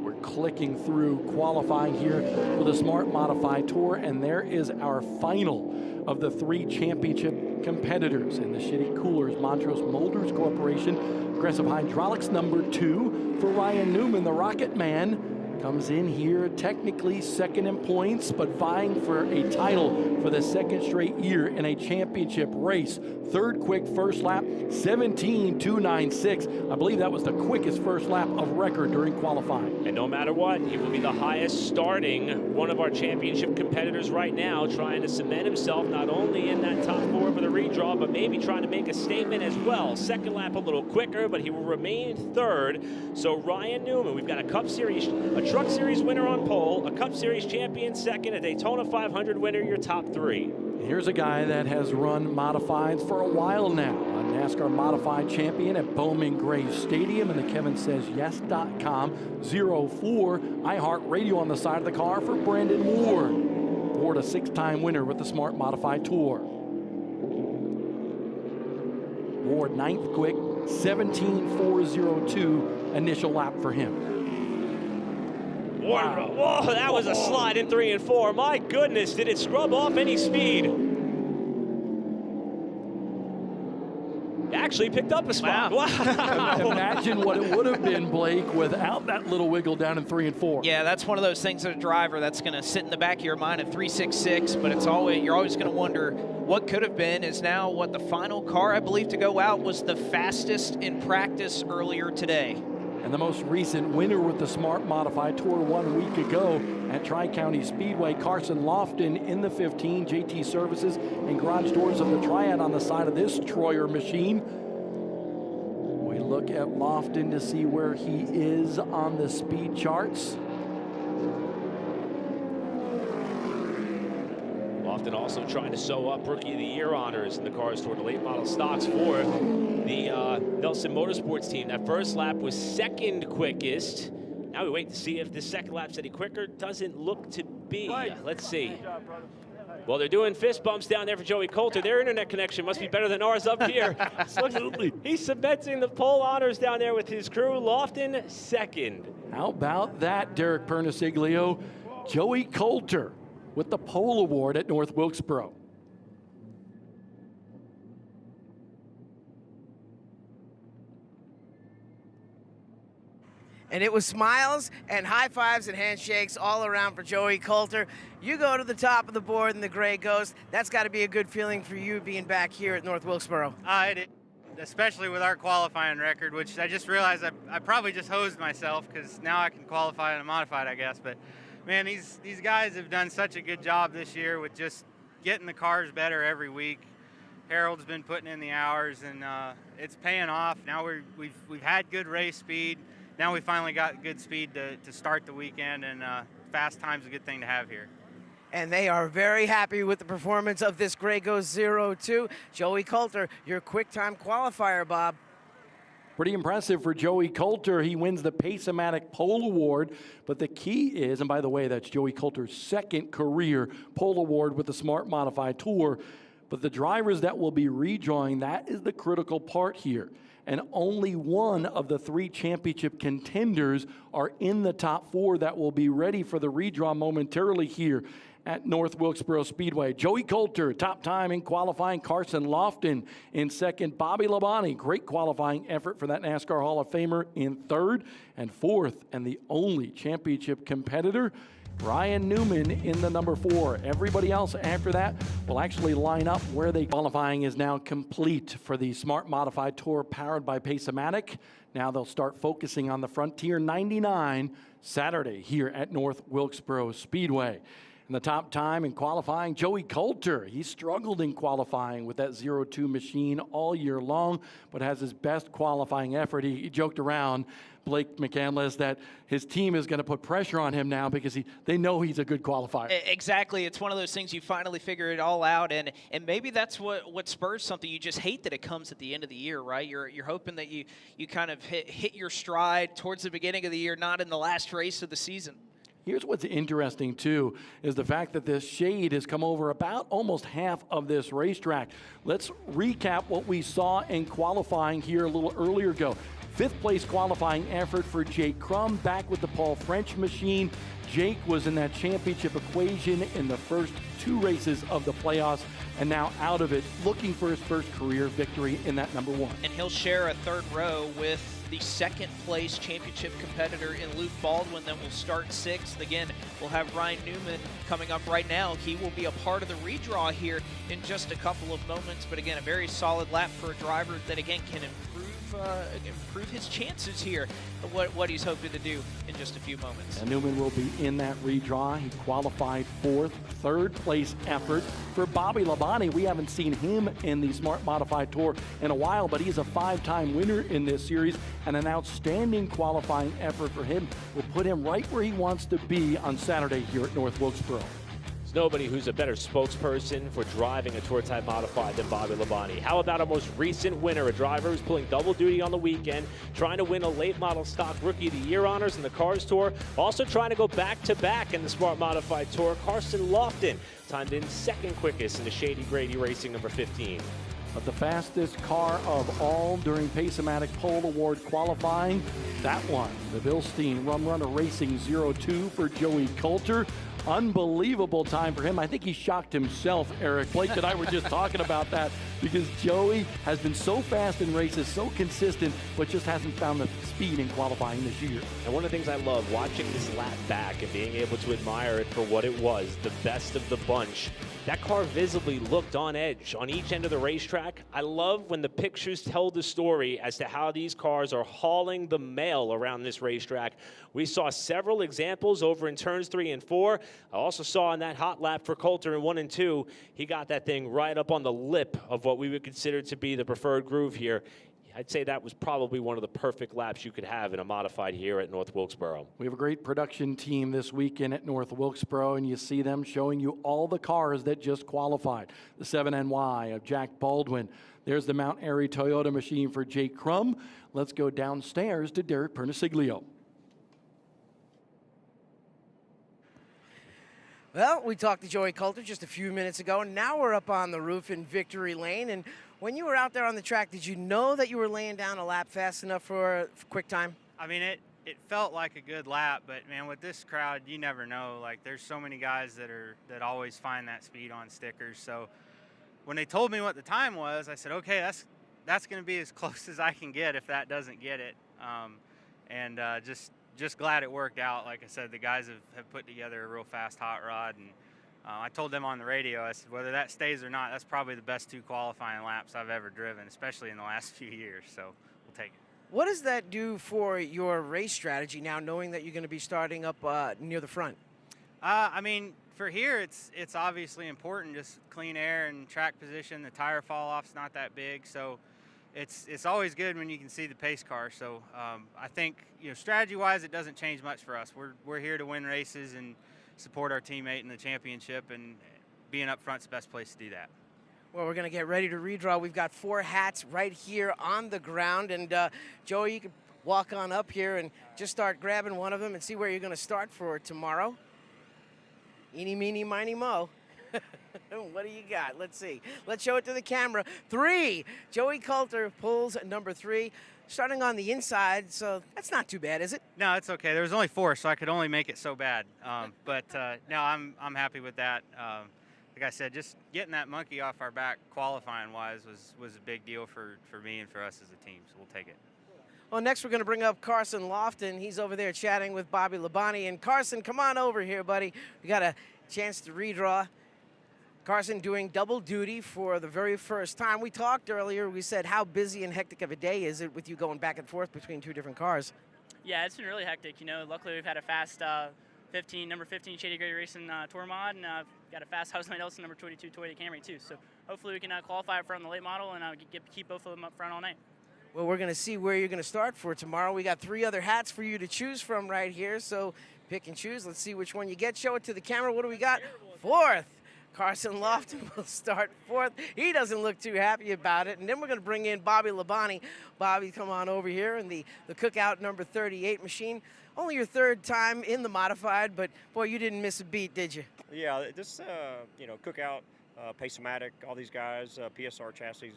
We're clicking through qualifying here for the Smart Modified Tour, and there is our final of the 3 championship competitors in the Shitty Coolers Montrose Molders Corporation. Aggressive Hydraulics number 2 for Ryan Newman, the Rocket Man. Comes in here technically second in points, but vying for a title for the second straight year in a championship race. Third quick first lap, 17.296. I believe that was the quickest first lap of record during qualifying. And no matter what, he will be the highest starting one of our championship competitors right now, trying to cement himself not only in that top 4 for the redraw, but maybe trying to make a statement as well. Second lap a little quicker, but he will remain third. So Ryan Newman, we've got a Cup Series, a Truck Series winner on pole, a Cup Series champion second, a Daytona 500 winner, your top 3. Here's a guy that has run modifieds for a while now. A NASCAR modified champion at Bowman Gray Stadium and the KevinSaysYes.com 04 iHeartRadio on the side of the car for Brandon Ward. Ward, a 6-time winner with the Smart Modified Tour. Ward 9th quick, 17.402 initial lap for him. Wow. Whoa, that was a slide in 3 and 4. My goodness, did it scrub off any speed? Actually picked up a spot. Wow. Imagine what it would have been, Blake, without that little wiggle down in 3 and 4. Yeah, that's one of those things as a driver that's going to sit in the back of your mind at 3.66, but it's always, you're always going to wonder what could have been. Is now what the final car, I believe, to go out was the fastest in practice earlier today. And the most recent winner with the Smart Modified Tour 1 week ago at Tri-County Speedway, Carson Lofton in the 15, JT Services and Garage Doors of the Triad on the side of this Troyer machine. We look at Lofton to see where he is on the speed charts. Lofton also trying to sew up Rookie of the Year honors in the cars toward the late model stocks for the Nelson Motorsports team. That first lap was second quickest. Now we wait to see if the second lap's any quicker. Doesn't look to be. Let's see. Well, they're doing fist bumps down there for Joey Coulter. Their internet connection must be better than ours up here. Absolutely. He's cementing the pole honors down there with his crew. Lofton second. How about that, Derek Pernasiglio? Joey Coulter with the pole award at North Wilkesboro. And it was smiles and high fives and handshakes all around for Joey Coulter. You go to the top of the board in the Gray Ghost. That's got to be a good feeling for you being back here at North Wilkesboro. It is, especially with our qualifying record, which I just realized I probably just hosed myself because now I can qualify in a modified, I guess. But man, these guys have done such a good job this year with just getting the cars better every week. Harold's been putting in the hours, and it's paying off. Now we've had good race speed. Now we finally got good speed to start the weekend, and fast time's a good thing to have here. And they are very happy with the performance of this Gray Ghost 02. Joey Coulter, your quick time qualifier, Bob. Pretty impressive for Joey Coulter. He wins the Pace-O-Matic Pole Award. But the key is, and by the way, that's Joey Coulter's second career pole award with the Smart Modified Tour. But the drivers that will be redrawing, that is the critical part here. And only one of the 3 championship contenders are in the top 4 that will be ready for the redraw momentarily here at North Wilkesboro Speedway. Joey Coulter, top time in qualifying. Carson Lofton in second. Bobby Labonte, great qualifying effort for that NASCAR Hall of Famer in third. And fourth, and the only championship competitor, Ryan Newman in the number 4. Everybody else after that will actually line up where they qualifying is now complete for the Smart Modified Tour powered by Pace-O-Matic. Now they'll start focusing on the Frontier 99 Saturday here at North Wilkesboro Speedway. And And the top time in qualifying, Joey Coulter. He struggled in qualifying with that 0-2 machine all year long, but has his best qualifying effort. He joked around, Blake McCandless, that his team is going to put pressure on him now because they know he's a good qualifier. Exactly. It's one of those things you finally figure it all out, and maybe that's what spurs something. You just hate that it comes at the end of the year, right? You're hoping that you kind of hit your stride towards the beginning of the year, not in the last race of the season. Here's what's interesting, too, is the fact that this shade has come over about almost half of this racetrack. Let's recap what we saw in qualifying here a little earlier ago. Fifth place qualifying effort for Jake Crum, back with the Paul French machine. Jake was in that championship equation in the first 2 races of the playoffs, and now out of it, looking for his first career victory in that number 1. And he'll share a 3rd row with the 2nd place championship competitor in Luke Baldwin that will start 6th. Again, we'll have Ryan Newman coming up right now. He will be a part of the redraw here in just a couple of moments. But again, a very solid lap for a driver that, again, can improve his chances here of what he's hoping to do in just a few moments. And Newman will be in that redraw. He qualified 4th, 3rd place effort for Bobby Labonte. We haven't seen him in the Smart Modified Tour in a while, but he's a 5-time winner in this series, and an outstanding qualifying effort for him will put him right where he wants to be on Saturday here at North Wilkesboro. Nobody who's a better spokesperson for driving a Tour Type Modified than Bobby Labonte. How about our most recent winner, a driver who's pulling double duty on the weekend, trying to win a late model stock Rookie of the Year honors in the Cars Tour, also trying to go back-to-back in the Smart Modified Tour. Carson Lofton timed in 2nd quickest in the Shady Grady Racing number 15. But the fastest car of all during Pace-O-Matic Pole Award qualifying, that one, the Bilstein Rum Runner Racing 02 for Joey Coulter. Unbelievable time for him. I think he shocked himself, Eric. Blake and I were just talking about that because Joey has been so fast in races, so consistent, but just hasn't found the speed in qualifying this year. And one of the things I love, watching this lap back and being able to admire it for what it was, the best of the bunch. That car visibly looked on edge on each end of the racetrack. I love when the pictures tell the story as to how these cars are hauling the mail around this racetrack. We saw several examples over in turns 3 and 4. I also saw in that hot lap for Coulter in 1 and 2, he got that thing right up on the lip of what we would consider to be the preferred groove here. I'd say that was probably one of the perfect laps you could have in a modified here at North Wilkesboro. We have a great production team this weekend at North Wilkesboro, and you see them showing you all the cars that just qualified. The 7NY of Jack Baldwin. There's the Mount Airy Toyota machine for Jake Crum. Let's go downstairs to Derek Pernasiglio. Well, we talked to Joey Coulter just a few minutes ago, and now we're up on the roof in Victory Lane. And when you were out there on the track, did you know that you were laying down a lap fast enough for quick time? I mean, it felt like a good lap, but man, with this crowd, you never know. Like, there's so many guys that always find that speed on stickers. So when they told me what the time was, I said, okay, that's going to be as close as I can get if that doesn't get it. Just glad it worked out. Like I said, the guys have put together a real fast hot rod, and I told them on the radio, I said, whether that stays or not, that's probably the best 2 qualifying laps I've ever driven, especially in the last few years, so we'll take it. What does that do for your race strategy now, knowing that you're going to be starting up near the front? I mean, for here, it's obviously important, just clean air and track position. The tire fall-off's not that big, so it's always good when you can see the pace car. So I think, strategy-wise, it doesn't change much for us. We're here to win races and support our teammate in the championship, and being up front's the best place to do that. Well, we're going to get ready to redraw. We've got 4 hats right here on the ground, and Joey, you can walk on up here and just start grabbing one of them and see where you're going to start for tomorrow. Eeny, meeny, miny, mo. What do you got? Let's see. Let's show it to the camera. 3. Joey Coulter pulls number 3, starting on the inside, so that's not too bad, is it? No, it's okay. There was only 4, so I could only make it so bad. No, I'm happy with that. Like I said, just getting that monkey off our back qualifying-wise was a big deal for me and for us as a team, so we'll take it. Well, next we're going to bring up Carson Lofton. He's over there chatting with Bobby Labonte. And Carson, come on over here, buddy. We got a chance to redraw. Carson doing double duty for the very first time. We talked earlier, we said how busy and hectic of a day is it with you going back and forth between 2 different cars? Yeah, it's been really hectic. Luckily we've had a number 15 Shady Gray Racing Tour mod, and I've got a fast House Nelson number 22 Toyota Camry too. So hopefully we can qualify for on the late model and keep both of them up front all night. Well, we're going to see where you're going to start for tomorrow. We got 3 other hats for you to choose from right here, so pick and choose. Let's see which one you get. Show it to the camera. What do we got? 4th. Carson Lofton will start 4th. He doesn't look too happy about it. And then we're going to bring in Bobby Labonte. Bobby, come on over here in the Cookout number 38 machine. Only your 3rd time in the modified, but boy, you didn't miss a beat, did you? Yeah, this, Cookout, Pace-O-Matic, all these guys, PSR chassis.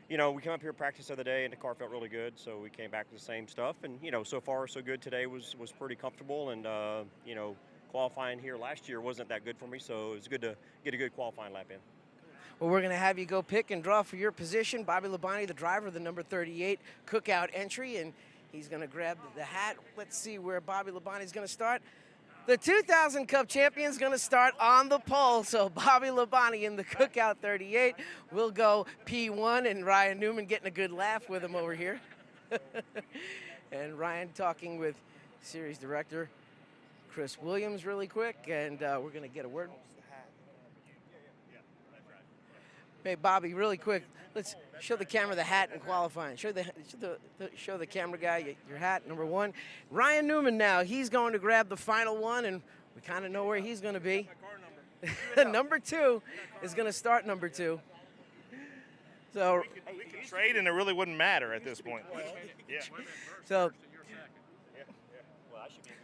We came up here practice the other day, and the car felt really good, so we came back with the same stuff. And, so far so good today was pretty comfortable. And, qualifying here last year wasn't that good for me, so it was good to get a good qualifying lap in. Well, we're going to have you go pick and draw for your position. Bobby Labonte, the driver, the number 38 Cookout entry, and he's going to grab the hat. Let's see where Bobby Labonte is going to start. The 2000 Cup champion is going to start on the pole, so Bobby Labonte in the Cookout 38 will go P1, and Ryan Newman getting a good laugh with him over here. And Ryan talking with series director Chris Williams really quick, and we're going to get a word. Hey, Bobby, really quick, let's show the camera the hat in qualifying. Show the camera guy your hat, number 1. Ryan Newman now, he's going to grab the final one, and we kind of know where he's going to be. Number 2 is going to start number 2. So we could trade, and it really wouldn't matter at this point. Yeah. So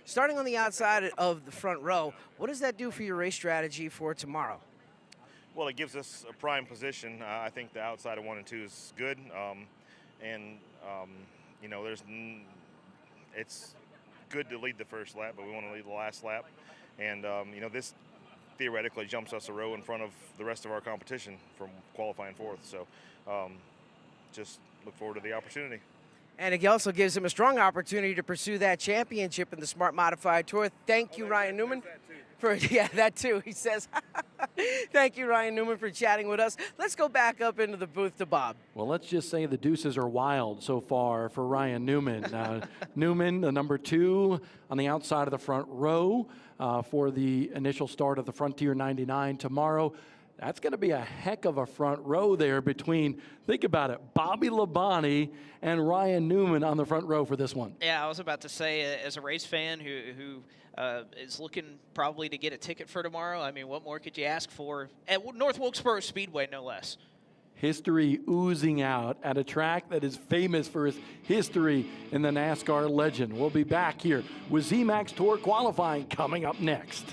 starting on the outside of the front row, what does that do for your race strategy for tomorrow? Well, it gives us a prime position. I think the outside of 1 and 2 is good. It's good to lead the first lap, but we want to lead the last lap. And, this theoretically jumps us a row in front of the rest of our competition from qualifying 4th. So just look forward to the opportunity. And it also gives him a strong opportunity to pursue that championship in the Smart Modified Tour. Thank you, Ryan Newman. That too, he says. Thank you, Ryan Newman, for chatting with us. Let's go back up into the booth to Bob. Well, let's just say the deuces are wild so far for Ryan Newman. Newman, the number 2 on the outside of the front row for the initial start of the Frontier 99 tomorrow. That's going to be a heck of a front row there between, think about it, Bobby Labonte and Ryan Newman on the front row for this one. Yeah, I was about to say, as a race fan who is looking probably to get a ticket for tomorrow, I mean, what more could you ask for? At North Wilkesboro Speedway, no less. History oozing out at a track that is famous for its history in the NASCAR legend. We'll be back here with Z-Max Tour qualifying coming up next.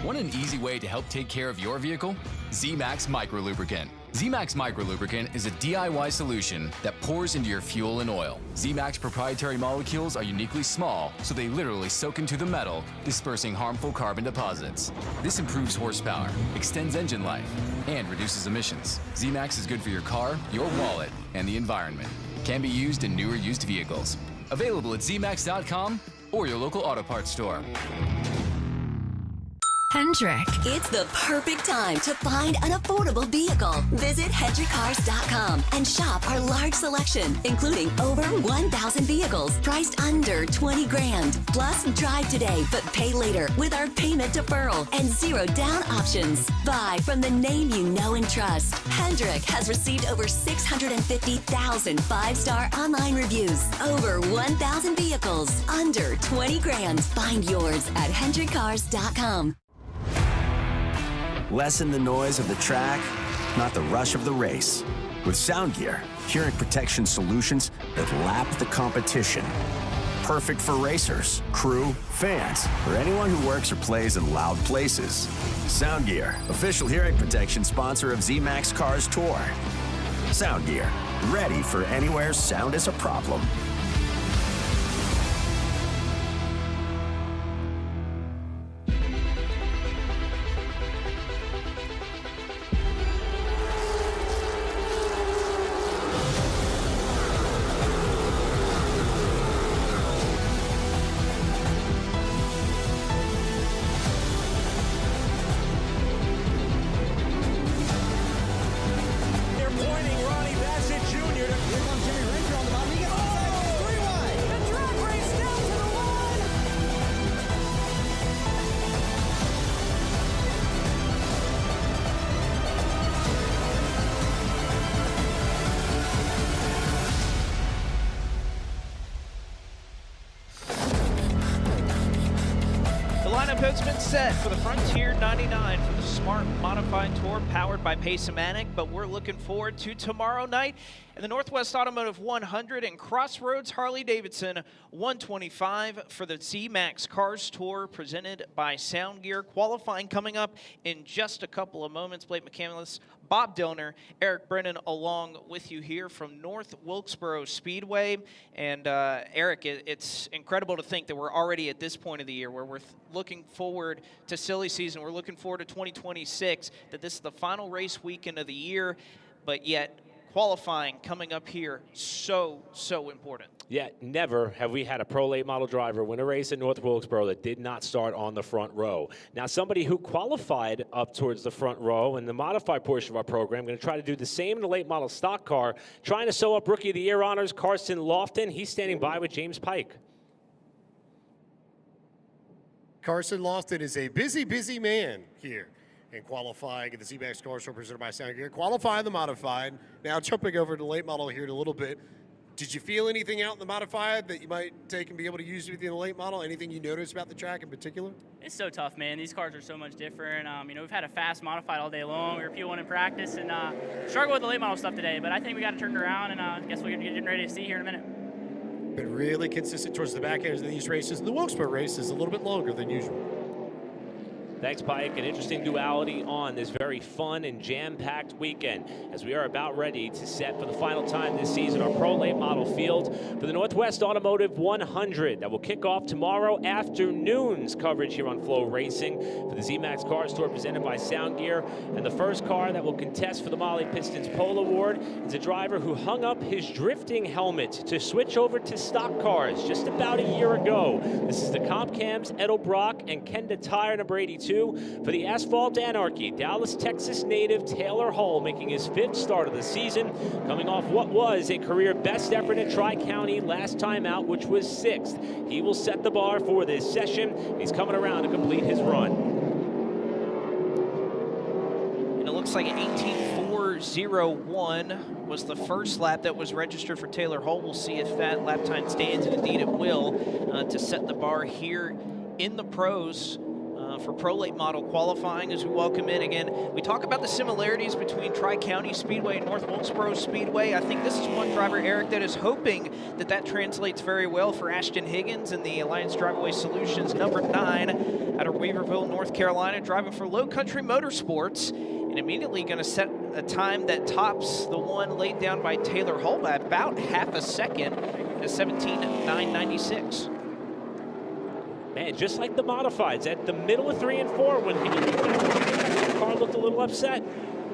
Want an easy way to help take care of your vehicle? Z-Max Micro Lubricant. Z-Max Micro Lubricant is a DIY solution that pours into your fuel and oil. Z-Max proprietary molecules are uniquely small, so they literally soak into the metal, dispersing harmful carbon deposits. This improves horsepower, extends engine life, and reduces emissions. Z-Max is good for your car, your wallet, and the environment. Can be used in new or used vehicles. Available at zmax.com or your local auto parts store. Hendrick. It's the perfect time to find an affordable vehicle. Visit HendrickCars.com and shop our large selection, including over 1,000 vehicles priced under 20 grand. Plus, drive today but pay later with our payment deferral and 0 down options. Buy from the name you know and trust. Hendrick has received over 650,000 5-star online reviews. Over 1,000 vehicles under 20 grand. Find yours at HendrickCars.com. Lessen the noise of the track, not the rush of the race. With Sound Gear, hearing protection solutions that lap the competition. Perfect for racers, crew, fans, or anyone who works or plays in loud places. Sound Gear, official hearing protection sponsor of Z-Max Cars Tour. Sound Gear, ready for anywhere sound is a problem. code's been set for the Frontier 99 for the Smart Modified Tour powered by Pace-O-Matic, but we're looking forward to tomorrow night in the Northwest Automotive 100 and Crossroads Harley-Davidson 125 for the Z-Max Cars Tour presented by Sound Gear. Qualifying coming up in just a couple of moments. Blake McCandless, Bob Dillner, Eric Brennan along with you here from North Wilkesboro Speedway. And Eric, it's incredible to think that we're already at this point of the year where we're looking forward to silly season. We're looking forward to 2026, that this is the final race weekend of the year, but yet qualifying coming up here, so important. Yet never have we had a pro late model driver win a race at North Wilkesboro that did not start on the front row. Now, somebody who qualified up towards the front row in the modified portion of our program, going to try to do the same in the late model stock car, trying to sew up Rookie of the Year honors, Carson Lofton. He's standing by with James Pike. Carson Lofton is a busy man here in qualifying at the Z-Max Cars Tour presented by Sound Gear. Qualifying the modified. Now jumping over to late model here in a little bit. Did you feel anything out in the modified that you might take and be able to use with the late model? Anything you noticed about the track in particular? It's so tough, man. These cars are so much different. You know, we've had a fast modified all day long. We were P1 in practice and struggled with the late model stuff today, but I think we got it turned around, and I guess we're getting ready to see here in a minute. Been really consistent towards the back end of these races. And the Wilkesboro race is a little bit longer than usual. Thanks, Pike. An interesting duality on this very fun and jam-packed weekend as we are about ready to set for the final time this season our pro late model field for the Northwest Automotive 100 that will kick off tomorrow afternoon's coverage here on FloRacing for the Z-Max Cars Tour presented by Sound Gear. And the first car that will contest for the Molly Pistons Pole Award is a driver who hung up his drifting helmet to switch over to stock cars just about a year ago. This is the Comp Cam's Edel Brock and Kenda Tire number 82. For the Asphalt Anarchy, Dallas, Texas native Taylor Hull making his 5th start of the season, coming off what was a career best effort at Tri-County last time out, which was 6th. He will set the bar for this session. He's coming around to complete his run. And it looks like 18.401 was the first lap that was registered for Taylor Hull. We'll see if that lap time stands, and indeed it will, to set the bar here in the pros. For pro late model qualifying as we welcome in again. We talk about the similarities between Tri-County Speedway and North Wilkesboro Speedway. I think this is one driver, Eric, that is hoping that that translates very well for Ashton Higgins and the Alliance Driveway Solutions number 9 out of Weaverville, North Carolina, driving for Low Country Motorsports, and immediately going to set a time that tops the one laid down by Taylor Hull by about half a second at 17.996. Man, just like the modifieds, at the middle of 3 and 4, when the car looked a little upset.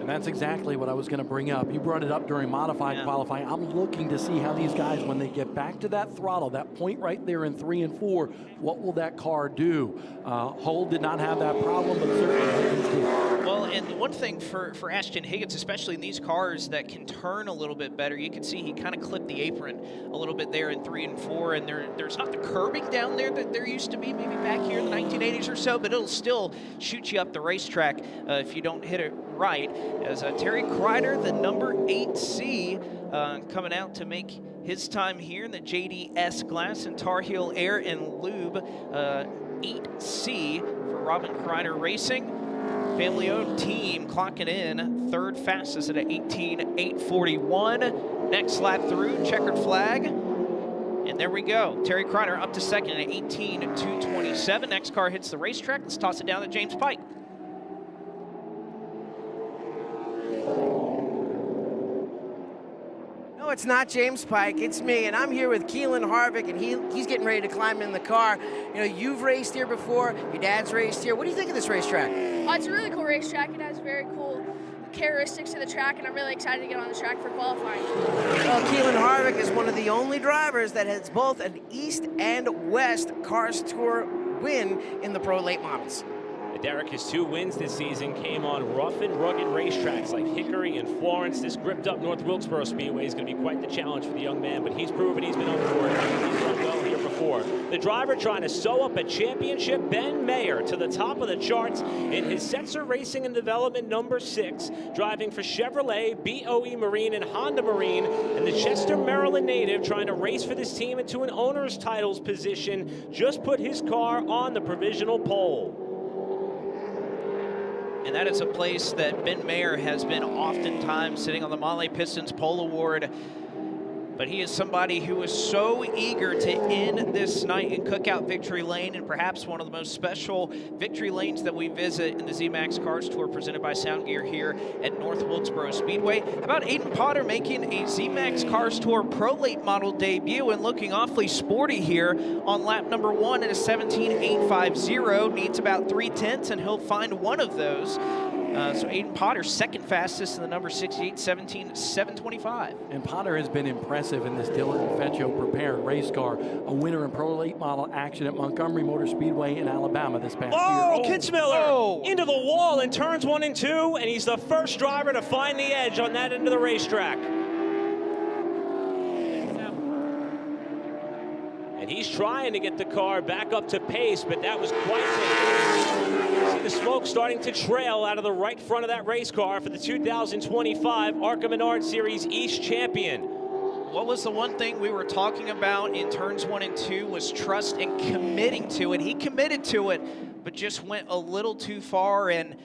And that's exactly what I was going to bring up. You brought it up during modified qualifying. I'm looking to see how these guys, when they get back to that throttle, that point right there in 3 and 4, what will that car do? Hull did not have that problem, but certainly Higgins did. Well, and the one thing for Ashton Higgins, especially in these cars that can turn a little bit better, you can see he kind of clipped the apron a little bit there in 3 and 4, and there's not the curbing down there that there used to be maybe back here in the 1980s or so, but it'll still shoot you up the racetrack if you don't hit it right. As Terry Kreider, the number 8C, coming out to make his time here in the JDS Glass and Tar Heel Air and Lube 8C for Robin Kreider Racing. Family-owned team clocking in 3rd fastest at an 18.841. Next lap through, checkered flag. And there we go. Terry Kreider up to 2nd at 18.227. Next car hits the racetrack. Let's toss it down to James Pike. No, it's not James Pike, it's me, and I'm here with Keelan Harvick, and he's getting ready to climb in the car. You know, you've raced here before, your dad's raced here. What do you think of this racetrack? It's a really cool racetrack. It has very cool characteristics to the track, and I'm really excited to get on the track for qualifying. Well, Keelan Harvick is one of the only drivers that has both an East and West Cars Tour win in the pro late models. Derek, his 2 wins this season came on rough and rugged racetracks like Hickory and Florence. This gripped up North Wilkesboro Speedway is going to be quite the challenge for the young man, but he's proven he's been up for it. He's done well here before. The driver trying to sew up a championship, Ben Mayer, to the top of the charts in his Setzer Racing and Development number 6, driving for Chevrolet, BOE Marine, and Honda Marine, and the Chester, Maryland native trying to race for this team into an owner's titles position, just put his car on the provisional pole. And that is a place that Ben Mayer has been oftentimes sitting on the Monterey Pistons Pole Award. But he is somebody who is so eager to end this night in Cookout Victory Lane, and perhaps one of the most special victory lanes that we visit in the ZMAX Cars Tour presented by Sound Gear here at North Wilkesboro Speedway. How about Aiden Potter making a ZMAX Cars Tour Pro Late Model debut and looking awfully sporty here on lap number 1 at a 17.850. Needs about 3/10, and he'll find one of those. So Aiden Potter, second fastest in the number 68, 17.725. And Potter has been impressive in this Dylan Feccio prepared race car, a winner in Pro Late Model action at Montgomery Motor Speedway in Alabama this past year. Oh, Kitzmiller into the wall in turns 1 and 2, and he's the first driver to find the edge on that end of the racetrack. And he's trying to get the car back up to pace, but that was quite see the smoke starting to trail out of the right front of that race car for the 2025 ARCA Menard Series East champion. What was the one thing we were talking about in turns 1 and 2 was trust and committing to it. He committed to it, but just went a little too far, and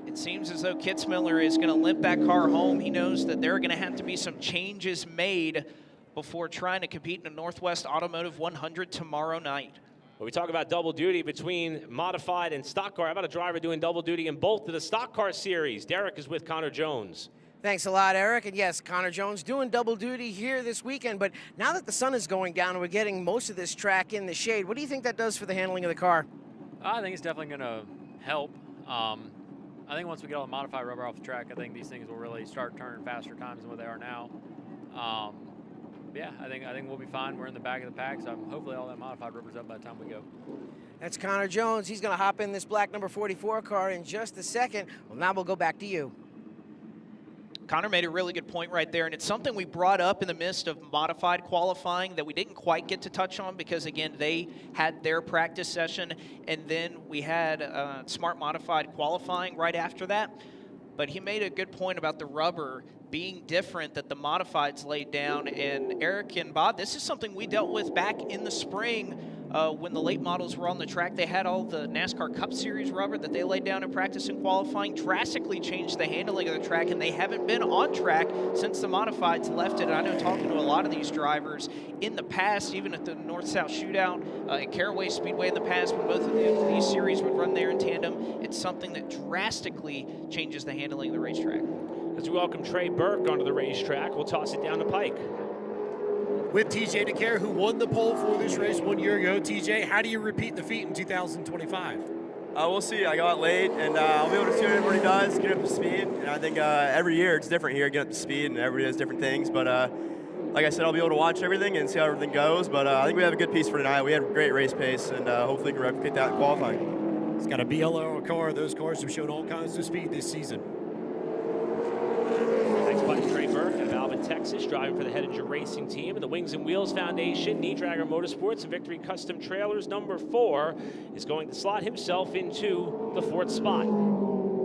it seems as though Kitzmiller is going to limp that car home. He knows that there are going to have to be some changes made before trying to compete in the Northwest Automotive 100 tomorrow night. Well, we talk about double duty between modified and stock car. How about a driver doing double duty in both of the stock car series? Derek is with Connor Jones. Thanks a lot, Eric. And yes, Connor Jones doing double duty here this weekend. But now that the sun is going down and we're getting most of this track in the shade, what do you think that does for the handling of the car? I think it's definitely going to help. I think once we get all the modified rubber off the track, I think these things will really start turning faster times than what they are now. Yeah, I think we'll be fine. We're in the back of the pack, so hopefully all that modified rubber's up by the time we go. That's Connor Jones. He's going to hop in this black number 44 car in just a second. Well, now we'll go back to you. Connor made a really good point right there, and it's something we brought up in the midst of modified qualifying that we didn't quite get to touch on because, again, they had their practice session, and then we had smart modified qualifying right after that. But he made a good point about the rubber being different that the modifieds laid down. And Eric and Bob, this is something we dealt with back in the spring when the late models were on the track. They had all the NASCAR Cup Series rubber that they laid down in practice and qualifying, drastically changed the handling of the track, and they haven't been on track since the modifieds left it. And I know talking to a lot of these drivers in the past, even at the North-South Shootout at Caraway Speedway in the past, when both of these series would run there in tandem, it's something that drastically changes the handling of the racetrack. As we welcome Trey Burke onto the racetrack, we'll toss it down to Pike. With TJ DeCare, who won the pole for this race 1 year ago. TJ, how do you repeat the feat in 2025? We'll see. I got late, and I'll be able to tune in what he does, get up to speed. And I think every year it's different here, get up to speed, and everybody does different things. But like I said, I'll be able to watch everything and see how everything goes. But I think we have a good piece for tonight. We had a great race pace, and hopefully we can replicate that in qualifying. It's got a BLO car. Those cars have shown all kinds of speed this season. Thanks, Mike. Trey Burke out of Alvin, Texas, driving for the Hettinger Racing Team and the Wings and Wheels Foundation. Knee Dragger Motorsports and Victory Custom Trailers number 4 is going to slot himself into the 4th spot.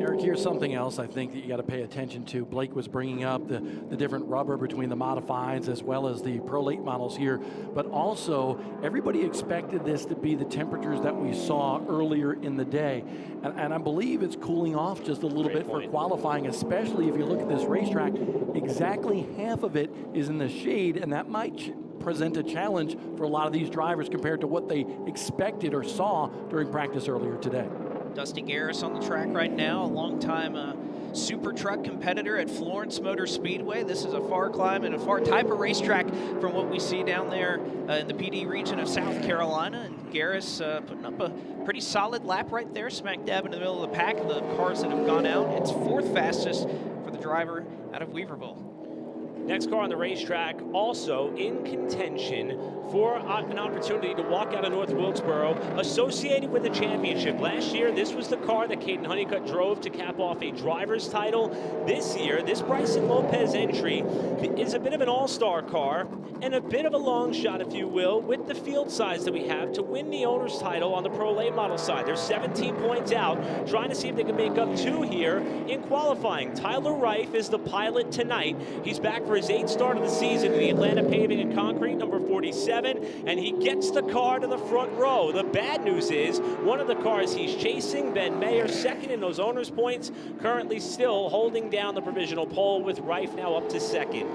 Eric, here's something else I think that you got to pay attention to. Blake was bringing up the different rubber between the modifieds as well as the Pro Late models here, but also everybody expected this to be the temperatures that we saw earlier in the day. And I believe it's cooling off just a little bit for qualifying, especially if you look at this racetrack. Exactly half of it is in the shade, and that might present a challenge for a lot of these drivers compared to what they expected or saw during practice earlier today. Dusty Garris on the track right now, a longtime super truck competitor at Florence Motor Speedway. This is a far climb and a far type of racetrack from what we see down there in the PD region of South Carolina. And Garris putting up a pretty solid lap right there, smack dab in the middle of the pack of the cars that have gone out. It's 4th fastest for the driver out of Weaverville. Next car on the racetrack also in contention for an opportunity to walk out of North Wilkesboro associated with the championship. Last year, this was the car that Caden Honeycutt drove to cap off a driver's title. This year, this Bryson Lopez entry is a bit of an all-star car and a bit of a long shot, if you will, with the field size that we have to win the owner's title on the Pro Late Model side. They're 17 points out, trying to see if they can make up 2 here in qualifying. Tyler Reif is the pilot tonight. He's back for his 8th start of the season in the Atlanta Paving and Concrete, number 47, and he gets the car to the front row. The bad news is one of the cars he's chasing, Ben Mayer, second in those owner's points, currently still holding down the provisional pole with Reif now up to second.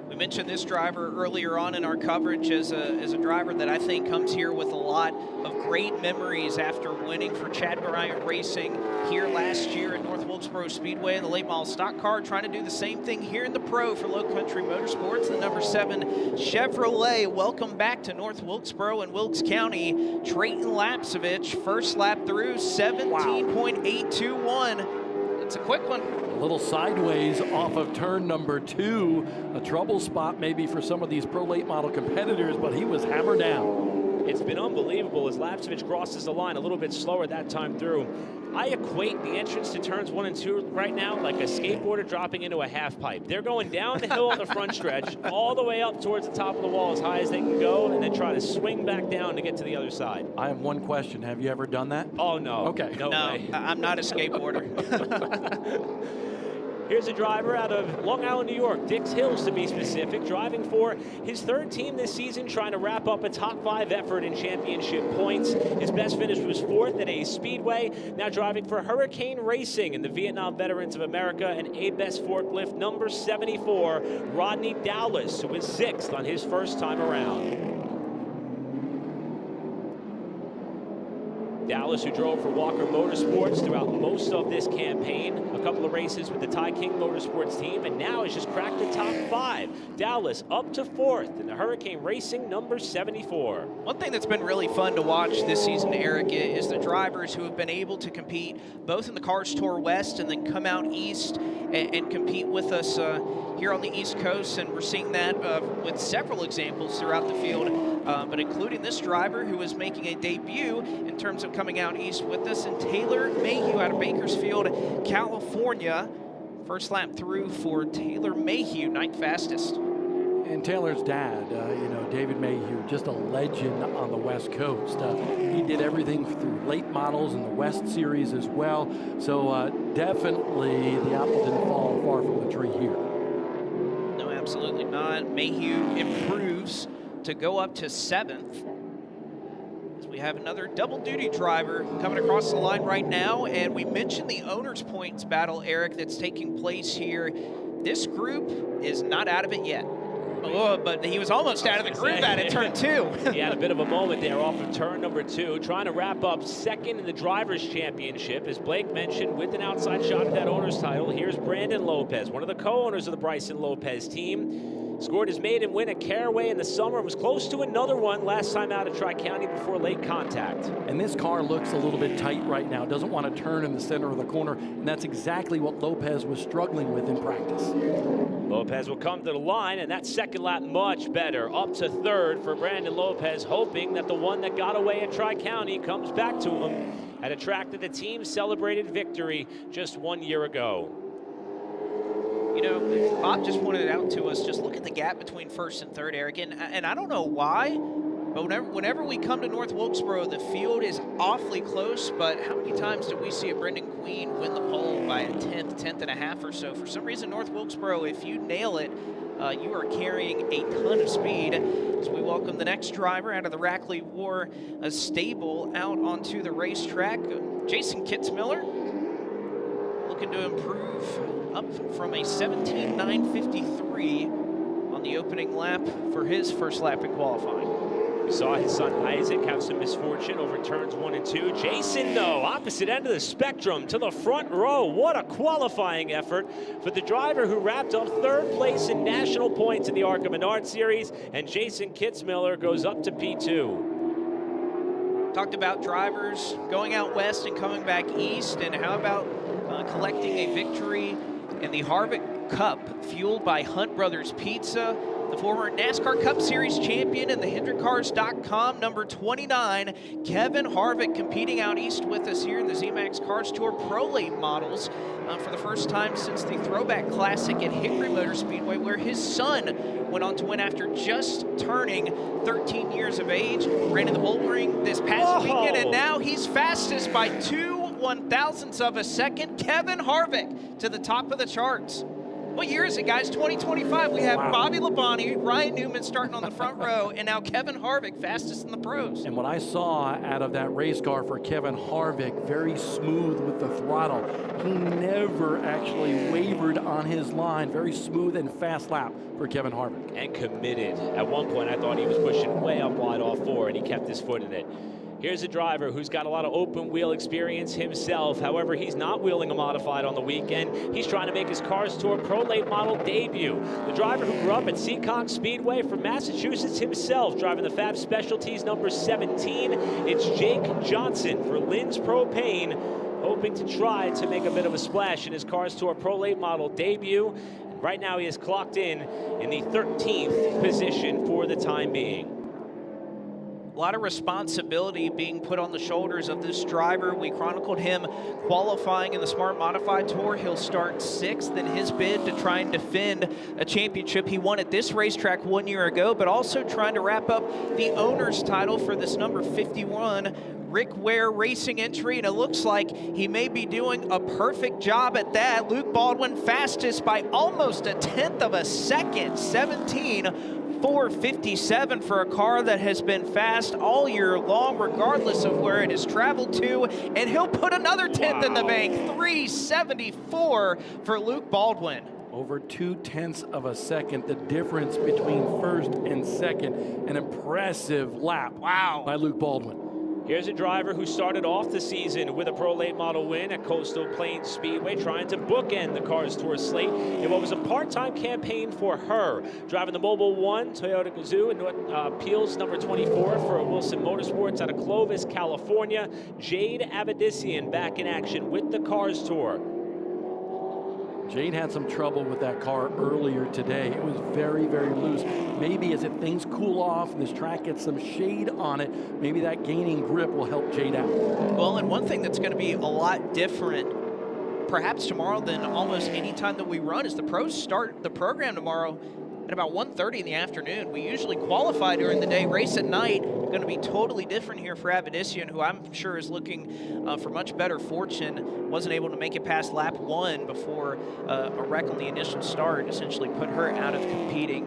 We mentioned this driver earlier on in our coverage as a driver that I think comes here with a lot of great memories after winning for Chad Bryant Racing here last year at North Wilkesboro Speedway in the late model stock car, trying to do the same thing here in the Pro for Low Country Motorsports, the number 7 Chevrolet. Welcome back to North Wilkesboro and Wilkes County. Trayton Lapsevich, first lap through, 17.821. It's a quick one. A little sideways off of turn number 2. A trouble spot maybe for some of these Pro Late Model competitors, but he was hammered down. It's been unbelievable as Lapsevich crosses the line a little bit slower that time through. I equate the entrance to turns 1 and 2 right now like a skateboarder dropping into a half pipe. They're going down the hill on the front stretch, all the way up towards the top of the wall as high as they can go, and then try to swing back down to get to the other side. I have one question. Have you ever done that? Oh, no. Okay. No way. I'm not a skateboarder. Here's a driver out of Long Island, New York, Dix Hills to be specific, driving for his 3rd team this season, trying to wrap up a top 5 effort in championship points. His best finish was 4th at a Speedway, now driving for Hurricane Racing and the Vietnam Veterans of America, and A-Best Forklift number 74, Rodney Dowlis, who was 6th on his first time around. Dallas, who drove for Walker Motorsports throughout most of this campaign, a couple of races with the Ty King Motorsports team, and now has just cracked the top 5. Dallas up to 4th in the Hurricane Racing number 74. One thing that's been really fun to watch this season, Eric, is the drivers who have been able to compete both in the Cars Tour West and then come out east and compete with us here on the East Coast, and we're seeing that with several examples throughout the field, but including this driver who is making a debut in terms of coming out east with us, and Taylor Mayhew out of Bakersfield, California. First lap through for Taylor Mayhew, 9th fastest. And Taylor's dad, David Mayhew, just a legend on the West Coast. He did everything through late models in the West Series as well. So definitely the apple didn't fall far from the tree here. No, absolutely not. Mayhew improves to go up to 7th. We have another double duty driver coming across the line right now, and we mentioned the owner's points battle, Eric, that's taking place here. This group is not out of it yet. Oh, but he was almost out of the group out at turn 2. He had a bit of a moment there off of turn number 2, trying to wrap up 2nd in the Drivers' Championship. As Blake mentioned, with an outside shot at that owner's title, here's Brandon Lopez, one of the co-owners of the Bryson Lopez team. Scored his maiden win at Caraway in the summer and was close to another one last time out at Tri-County before late contact. And this car looks a little bit tight right now. Doesn't want to turn in the center of the corner, and that's exactly what Lopez was struggling with in practice. Lopez will come to the line, and that second lap much better. Up to 3rd for Brandon Lopez, hoping that the one that got away at Tri-County comes back to him at a track that the team celebrated victory just 1 year ago. You know, Bob just pointed it out to us. Just look at the gap between 1st and 3rd, Eric. And I don't know why, but whenever we come to North Wilkesboro, the field is awfully close. But how many times did we see a Brendan Queen win the pole by a tenth and a half or so? For some reason, North Wilkesboro, if you nail it, you are carrying a ton of speed. As we welcome the next driver out of the Rackley War stable out onto the racetrack, Jason Kitzmiller, looking to improve up from a 17.953 on the opening lap for his first lap in qualifying. We saw his son Isaac have some misfortune over turns 1 and 2. Jason, though, opposite end of the spectrum to the front row. What a qualifying effort for the driver who wrapped up 3rd place in national points in the ARCA Menard Series, and Jason Kitzmiller goes up to P2. Talked about drivers going out west and coming back east, and how about collecting a victory in the Harvick Cup, fueled by Hunt Brothers Pizza. The former NASCAR Cup Series champion and the HendrickCars.com number 29, Kevin Harvick, competing out east with us here in the ZMAX Cars Tour Pro Late Models. for the first time since the Throwback Classic at Hickory Motor Speedway, where his son went on to win after just turning 13 years of age. Ran in the Bullring this past weekend, and now he's fastest by 2/1000ths of a second. Kevin Harvick to the top of the charts. What year is it, guys? 2025. We have Bobby Labonte, Ryan Newman starting on the front row, and now Kevin Harvick, fastest in the pros. And what I saw out of that race car for Kevin Harvick, very smooth with the throttle. He never actually wavered on his line. Very smooth and fast lap for Kevin Harvick. And committed. At one point, I thought he was pushing way up wide off 4, and he kept his foot in it. Here's a driver who's got a lot of open wheel experience himself. However, he's not wheeling a modified on the weekend. He's trying to make his Cars Tour Pro Late Model debut. The driver who grew up at Seekonk Speedway from Massachusetts himself, driving the Fab Specialties number 17. It's Jake Johnson for Lynn's Propane, hoping to try to make a bit of a splash in his Cars Tour Pro Late Model debut. Right now, he is clocked in the 13th position for the time being. A lot of responsibility being put on the shoulders of this driver. We chronicled him qualifying in the Smart Modified Tour. He'll start 6th in his bid to try and defend a championship he won at this racetrack 1 year ago, but also trying to wrap up the owner's title for this number 51 Rick Ware Racing entry, and it looks like he may be doing a perfect job at that. Luke Baldwin fastest by almost 1/10 of a second, 17.457 for a car that has been fast all year long, regardless of where it has traveled to, and he'll put another 10th in the bank, 3.74 for Luke Baldwin. Over 2/10 of a second, the difference between first and second. An impressive lap by Luke Baldwin. Here's a driver who started off the season with a Pro Late Model win at Coastal Plains Speedway, trying to bookend the Cars Tour slate in what was a part-time campaign for her. Driving the Mobile 1 Toyota Gazoo and Peels number 24 for Wilson Motorsports out of Clovis, California. Jade Abedissian back in action with the Cars Tour. Jade had some trouble with that car earlier today. It was very, very loose. Maybe as things cool off and this track gets some shade on it, maybe that gaining grip will help Jade out. Well, and one thing that's going to be a lot different perhaps tomorrow than almost any time that we run is the pros start the program tomorrow at about 1:30 in the afternoon. We usually qualify during the day, race at night. Going to be totally different here for Abedissian, who I'm sure is looking for much better fortune. Wasn't able to make it past lap 1 before a wreck on the initial start essentially put her out of competing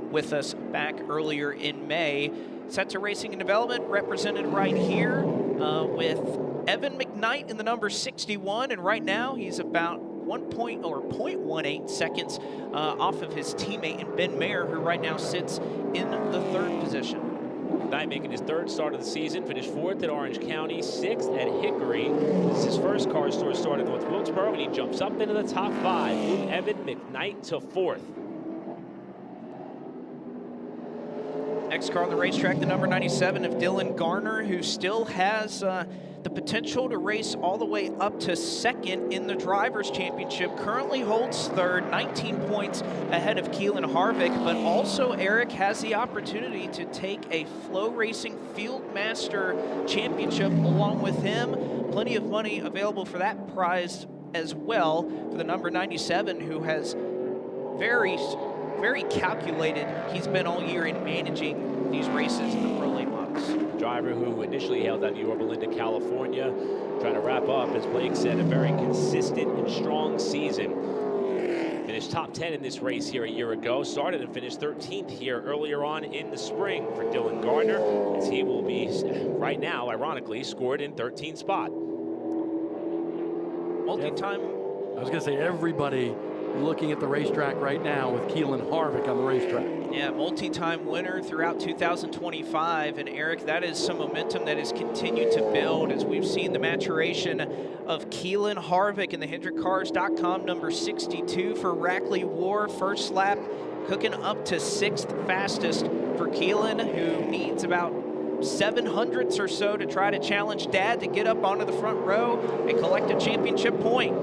with us back earlier in May. Setzer Racing and Development represented right here with Evan McKnight in the number 61, and right now he's about 0.18 seconds off of his teammate in Ben Mayer, who right now sits in the 3rd position. Knight making his 3rd start of the season, finished 4th at Orange County, 6th at Hickory. This is his first Cars Tour start at North Wilkesboro, and he jumps up into the top 5. Move Evan McKnight to 4th. Next car on the racetrack, the number 97 of Dylan Garner, who still has the potential to race all the way up to 2nd in the Drivers' Championship. Currently holds 3rd, 19 points ahead of Keelan Harvick, but also Eric has the opportunity to take a FloRacing Fieldmaster Championship along with him. Plenty of money available for that prize as well for the number 97, who has very calculated. He's been all year in managing these races in the Pro Late Models. Driver who initially hailed out of Yorba Linda, California, trying to wrap up, as Blake said, a very consistent and strong season. Finished top 10 in this race here a year ago. Started and finished 13th here earlier on in the spring for Dylan Garner, as he will be, right now, ironically, scored in 13th spot. Multi-time. I was going to say everybody looking at the racetrack right now with Keelan Harvick on the racetrack. Yeah, multi-time winner throughout 2025. And Eric, that is some momentum that has continued to build as we've seen the maturation of Keelan Harvick in the HendrickCars.com number 62 for Rackley War. First lap cooking up to 6th fastest for Keelan, who needs about 700ths or so to try to challenge Dad to get up onto the front row and collect a championship point.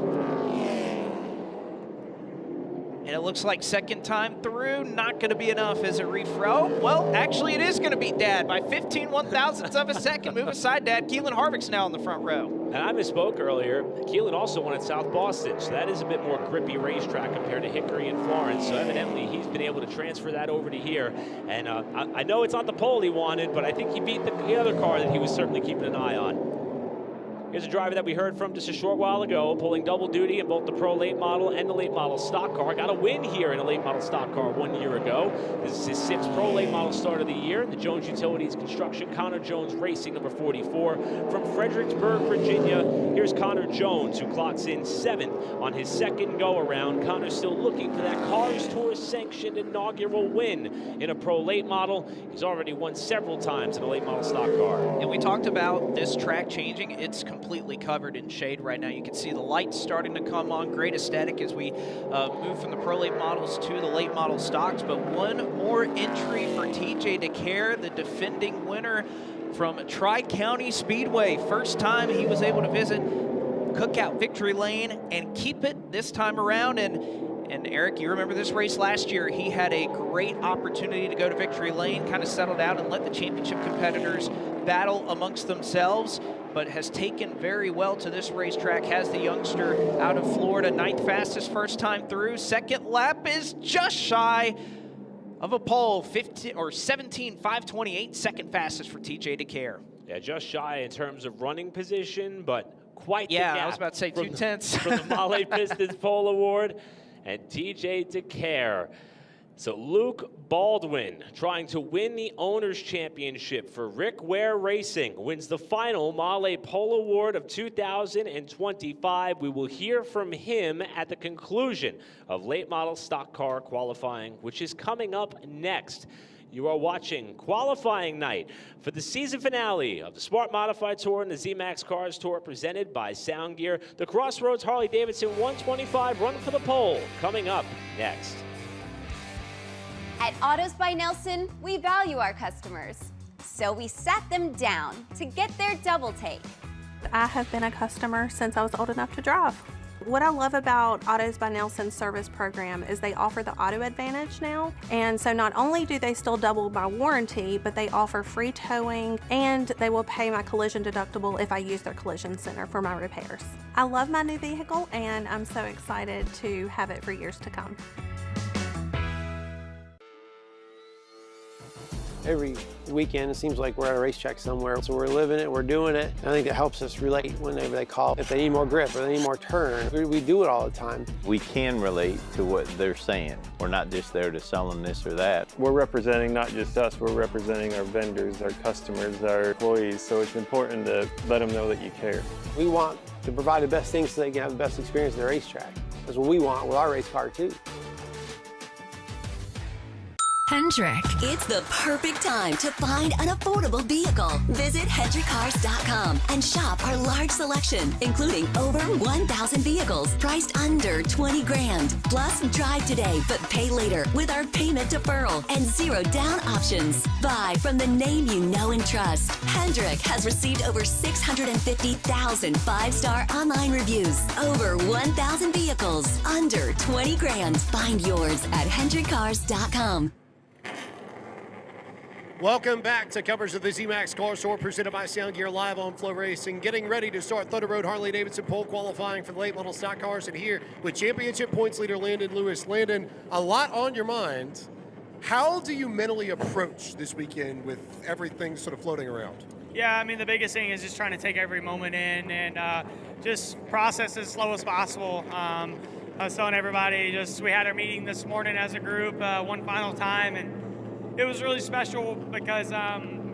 And it looks like second time through, not going to be enough as a refro. Well, actually, it is going to beat Dad by 15 one-thousandths of a second. Move aside, Dad. Keelan Harvick's now in the front row. And I misspoke earlier. Keelan also won at South Boston, so that is a bit more grippy racetrack compared to Hickory and Florence. So evidently, he's been able to transfer that over to here. And I know it's not the pole he wanted, but I think he beat the other car that he was certainly keeping an eye on. Here's a driver that we heard from just a short while ago, pulling double duty in both the Pro Late Model and the Late Model Stock Car. Got a win here in a Late Model Stock Car 1 year ago. This is his 6th Pro Late Model start of the year. The Jones Utilities Construction, Connor Jones Racing, number 44. From Fredericksburg, Virginia, here's Connor Jones, who clocks in 7th on his second go-around. Connor's still looking for that Cars Tour sanctioned inaugural win in a Pro Late Model. He's already won several times in a Late Model Stock Car. And we talked about this track changing. It's completely covered in shade right now. You can see the lights starting to come on. Great aesthetic as we move from the Pro Late Models to the Late Model Stocks. But one more entry for TJ DeCare, the defending winner from Tri-County Speedway. First time he was able to visit Cookout Victory Lane and keep it this time around. And Eric, you remember this race last year. He had a great opportunity to go to Victory Lane, kind of settled out and let the championship competitors battle amongst themselves, but has taken very well to this racetrack. Has the youngster out of Florida, 9th fastest first time through. Second lap is just shy of a pole, 17.528, second fastest for TJ DeCare. Yeah, just shy in terms of running position, but quite the gap. I was about to say 2/10 from the Mahle Pistons Pole Award. And TJ DeCare. So Luke Baldwin trying to win the Owners' Championship for Rick Ware Racing. Wins the final Mahle Pole Award of 2025. We will hear from him at the conclusion of Late Model Stock Car qualifying, which is coming up next. You are watching qualifying night for the season finale of the Smart Modified Tour and the ZMAX Cars Tour presented by Sound Gear. The Crossroads Harley-Davidson 125 Run for the Pole coming up next. At Autos by Nelson, we value our customers, so we sat them down to get their double take. I have been a customer since I was old enough to drive. What I love about Autos by Nelson service program is they offer the Auto Advantage now. And so not only do they still double my warranty, but they offer free towing and they will pay my collision deductible if I use their collision center for my repairs. I love my new vehicle and I'm so excited to have it for years to come. Every weekend, it seems like we're at a racetrack somewhere. So we're living it, we're doing it. I think it helps us relate whenever they call. If they need more grip or they need more turn, we do it all the time. We can relate to what they're saying. We're not just there to sell them this or that. We're representing not just us, we're representing our vendors, our customers, our employees. So it's important to let them know that you care. We want to provide the best things so they can have the best experience at the racetrack. That's what we want with our race car too. Hendrick. It's the perfect time to find an affordable vehicle. Visit HendrickCars.com and shop our large selection, including over 1,000 vehicles priced under 20 grand. Plus, drive today but pay later with our payment deferral and 0 down options. Buy from the name you know and trust. Hendrick has received over 650,000 5-star online reviews. Over 1,000 vehicles under 20 grand. Find yours at HendrickCars.com. Welcome back to coverage of the ZMAX Car Tour presented by Sound Gear live on FloRacing. Getting ready to start Thunder Road Harley-Davidson pole qualifying for the late model stock cars. And here with championship points leader Landon Lewis. Landon, a lot on your mind. How do you mentally approach this weekend with everything sort of floating around? Yeah, I mean, the biggest thing is just trying to take every moment in and just process as slow as possible. I was telling everybody, we had our meeting this morning as a group one final time, and it was really special because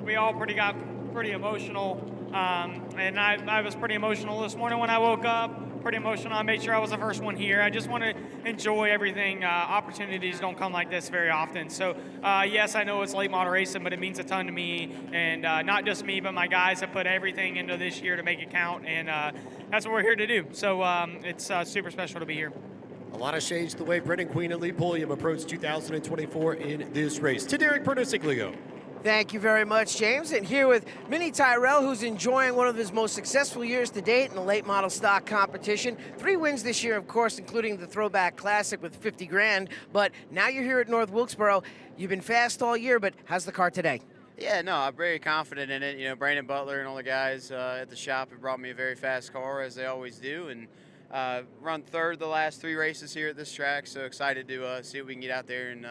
we all got pretty emotional, and I was pretty emotional this morning when I woke up, pretty emotional. I made sure I was the first one here. I just want to enjoy everything. Opportunities don't come like this very often. So, yes, I know it's late model racing, but it means a ton to me, and not just me, but my guys have put everything into this year to make it count, and that's what we're here to do. So it's super special to be here. A lot of shades the way Brendan Queen and Lee Pulliam approach 2024 in this race. To Derek Pernicigligo. Thank you very much, James. And here with Mini Tyrell, who's enjoying one of his most successful years to date in the late model stock competition. 3 wins this year, of course, including the Throwback Classic with 50 grand. But now you're here at North Wilkesboro. You've been fast all year, but how's the car today? Yeah, no, I'm very confident in it. You know, Brandon Butler and all the guys at the shop have brought me a very fast car, as they always do. And run third the last 3 races here at this track, so excited to see if we can get out there and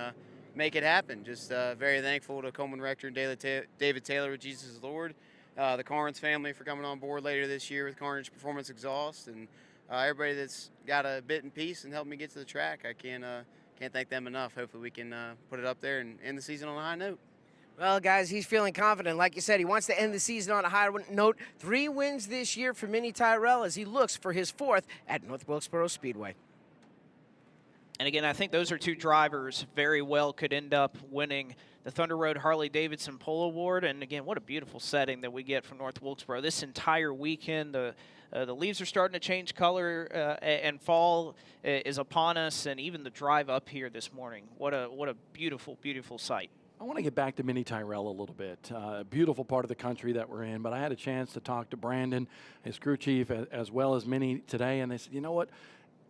make it happen. Just very thankful to Coleman Rector and David Taylor with Jesus is Lord, the Carnes family for coming on board later this year with Carnage Performance Exhaust, and everybody that's got a bit and piece and helped me get to the track. I can't thank them enough. Hopefully we can put it up there and end the season on a high note. Well, guys, he's feeling confident. Like you said, he wants to end the season on a high note. 3 wins this year for Mini Tyrell as he looks for his 4th at North Wilkesboro Speedway. And again, I think those are 2 drivers very well could end up winning the Thunder Road Harley-Davidson Pole Award. And again, what a beautiful setting that we get from North Wilkesboro. This entire weekend, the leaves are starting to change color and fall is upon us. And even the drive up here this morning, what a beautiful, beautiful sight. I want to get back to Mini Tyrell a little bit. Beautiful part of the country that we're in, but I had a chance to talk to Brandon, his crew chief, as well as Mini today, and they said, you know what?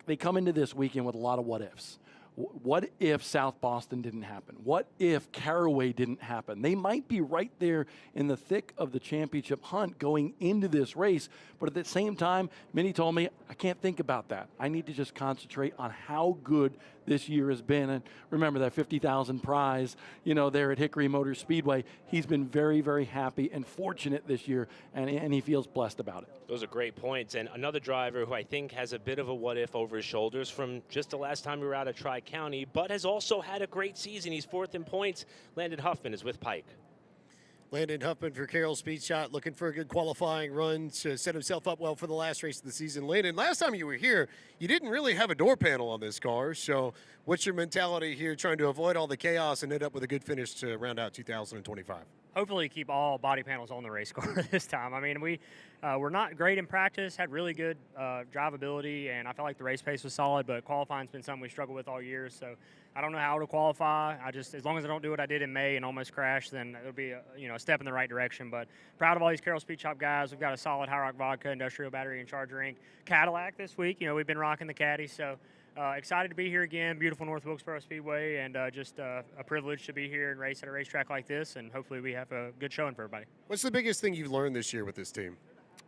They come into this weekend with a lot of what-ifs. What if South Boston didn't happen? What if Caraway didn't happen? They might be right there in the thick of the championship hunt going into this race, but at the same time, Minnie told me, I can't think about that. I need to just concentrate on how good this year has been. And remember that 50,000 prize, there at Hickory Motor Speedway. He's been very, very happy and fortunate this year, and he feels blessed about it. Those are great points. And another driver who I think has a bit of a what-if over his shoulders from just the last time we were out at Tri-County, but has also had a great season. He's 4th in points. Landon Huffman is with Pike. Landon Huffman for Carroll Speed Shot, looking for a good qualifying run to set himself up well for the last race of the season. Landon, last time you were here, you didn't really have a door panel on this car. So what's your mentality here, trying to avoid all the chaos and end up with a good finish to round out 2025? Hopefully keep all body panels on the race car this time. I mean, we're not great in practice, had really good drivability, and I felt like the race pace was solid, but qualifying's been something we struggled with all year. So I don't know how to qualify. As long as I don't do what I did in May and almost crash, then it'll be a step in the right direction. But proud of all these Carroll Speed Shop guys. We've got a solid High Rock Vodka, Industrial Battery and Charger Inc. Cadillac this week. We've been rocking the Caddy, so excited to be here again. Beautiful North Wilkesboro Speedway, and just a privilege to be here and race at a racetrack like this, and hopefully we have a good showing for everybody. What's the biggest thing you've learned this year with this team?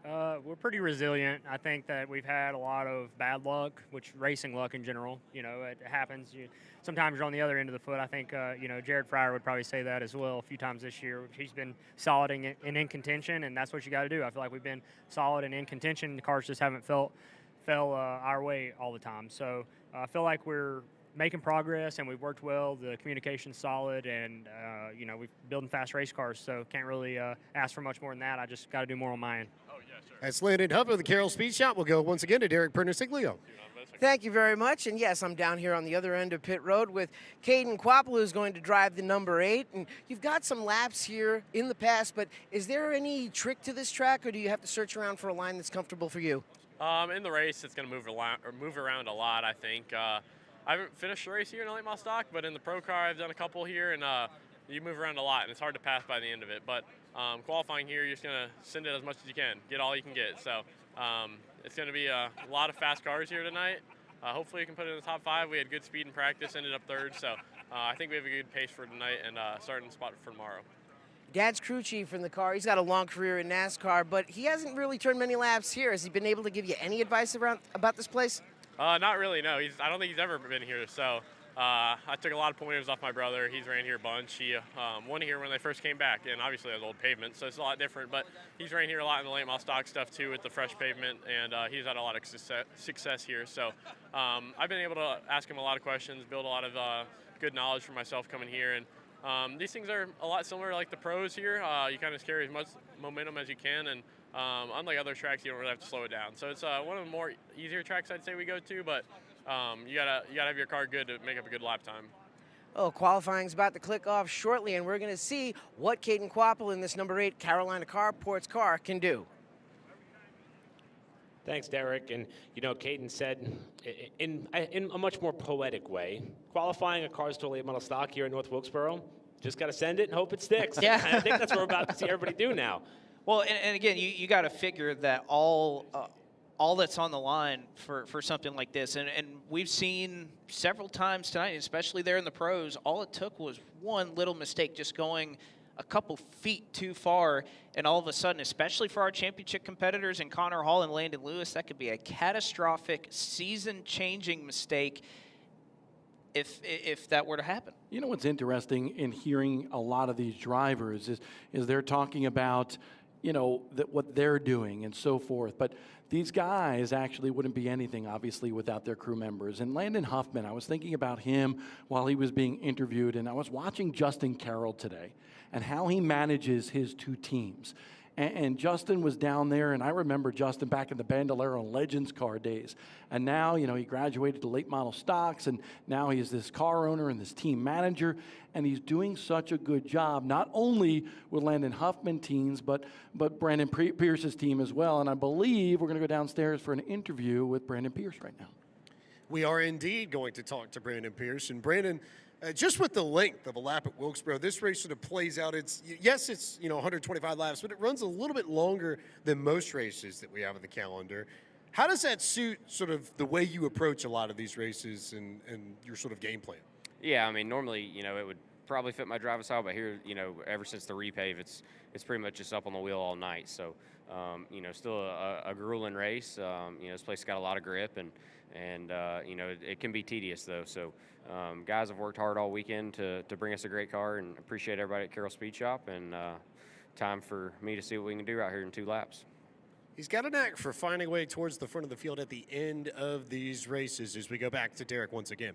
We're pretty resilient. I think that we've had a lot of bad luck, which racing luck in general. It happens. Sometimes you're on the other end of the foot. I think, Jared Fryer would probably say that as well a few times this year. He's been solid and in contention, and that's what you got to do. I feel like we've been solid and in contention. The cars just haven't fell our way all the time. So I feel like we're making progress, and we've worked well. The communication's solid, and we're building fast race cars, so can't really ask for much more than that. I just got to do more on my end. That's Landon Huffman with the Carroll Speed Shop. We'll go once again to Derek Pernissiglio. Thank you very much. And yes, I'm down here on the other end of pit road with Caden Quapple, who's going to drive the number 8. And you've got some laps here in the past, but is there any trick to this track, or do you have to search around for a line that's comfortable for you? In the race, it's going to move around a lot, I think. I haven't finished the race here in late model stock, but in the pro car, I've done a couple here, and you move around a lot, and it's hard to pass by the end of it. But qualifying here, you're just going to send it as much as you can, get all you can get. So it's going to be a lot of fast cars here tonight. Hopefully we can put it in the top 5. We had good speed in practice, ended up 3rd. So I think we have a good pace for tonight and starting spot for tomorrow. Dad's crew chief in the car. He's got a long career in NASCAR, but he hasn't really turned many laps here. Has he been able to give you any advice about this place? Not really, no. I don't think he's ever been here. So I took a lot of pointers off my brother. He's ran here a bunch. He won here when they first came back, and obviously it was old pavement, so it's a lot different. But he's ran here a lot in the late model stock stuff too with the fresh pavement, and he's had a lot of success here. So I've been able to ask him a lot of questions, build a lot of good knowledge for myself coming here. And these things are a lot similar like the pros here. You kind of carry as much momentum as you can, and unlike other tracks, you don't really have to slow it down. So it's one of the more easier tracks I'd say we go to, but you gotta have your car good to make up a good lap time. Oh, qualifying's about to click off shortly, and we're going to see what Caden Quapple in this number 8 Carolina Carports car can do. Thanks, Derek. And, Caden said in a much more poetic way, qualifying a cars to late model stock here at North Wilkesboro, Just got to send it and hope it sticks. Yeah. I think that's what we're about to see everybody do now. Well, and again, you got to figure that all that's on the line for something like this, and we've seen several times tonight, especially there in the pros, all it took was one little mistake, just going a couple feet too far, and all of a sudden, especially for our championship competitors in Connor Hall and Landon Lewis, that could be a catastrophic, season-changing mistake if that were to happen. You know what's interesting in hearing a lot of these drivers is they're talking about, you know, what they're doing and so forth. But these guys actually wouldn't be anything, obviously, without their crew members. And Landon Huffman, I was thinking about him while he was being interviewed, and I was watching Justin Carroll today and how he manages his two teams. And Justin was down there, and I remember Justin back in the Bandolero Legends car days. And now, you know, he graduated to late model stocks, and now he's this car owner and this team manager, and he's doing such a good job, not only with Landon Huffman teams, but Brandon Pierce's team as well. And I believe we're going to go downstairs for an interview with Brandon Pierce right now. We are indeed going to talk to Brandon Pierce. And Brandon, just with the length of a lap at Wilkesboro, this race sort of plays out. It's 125 laps, but it runs a little bit longer than most races that we have on the calendar. How does that suit sort of the way you approach a lot of these races and your sort of game plan? Yeah, I mean, normally, it would probably fit my driving style, but here, ever since the repave, it's pretty much just up on the wheel all night. So, still a grueling race. This place got a lot of grip, and it can be tedious though. So, guys have worked hard all weekend to bring us a great car, and appreciate everybody at Carroll Speed Shop. And time for me to see what we can do out here in 2 laps. He's got a knack for finding a way towards the front of the field at the end of these races as we go back to Derek once again.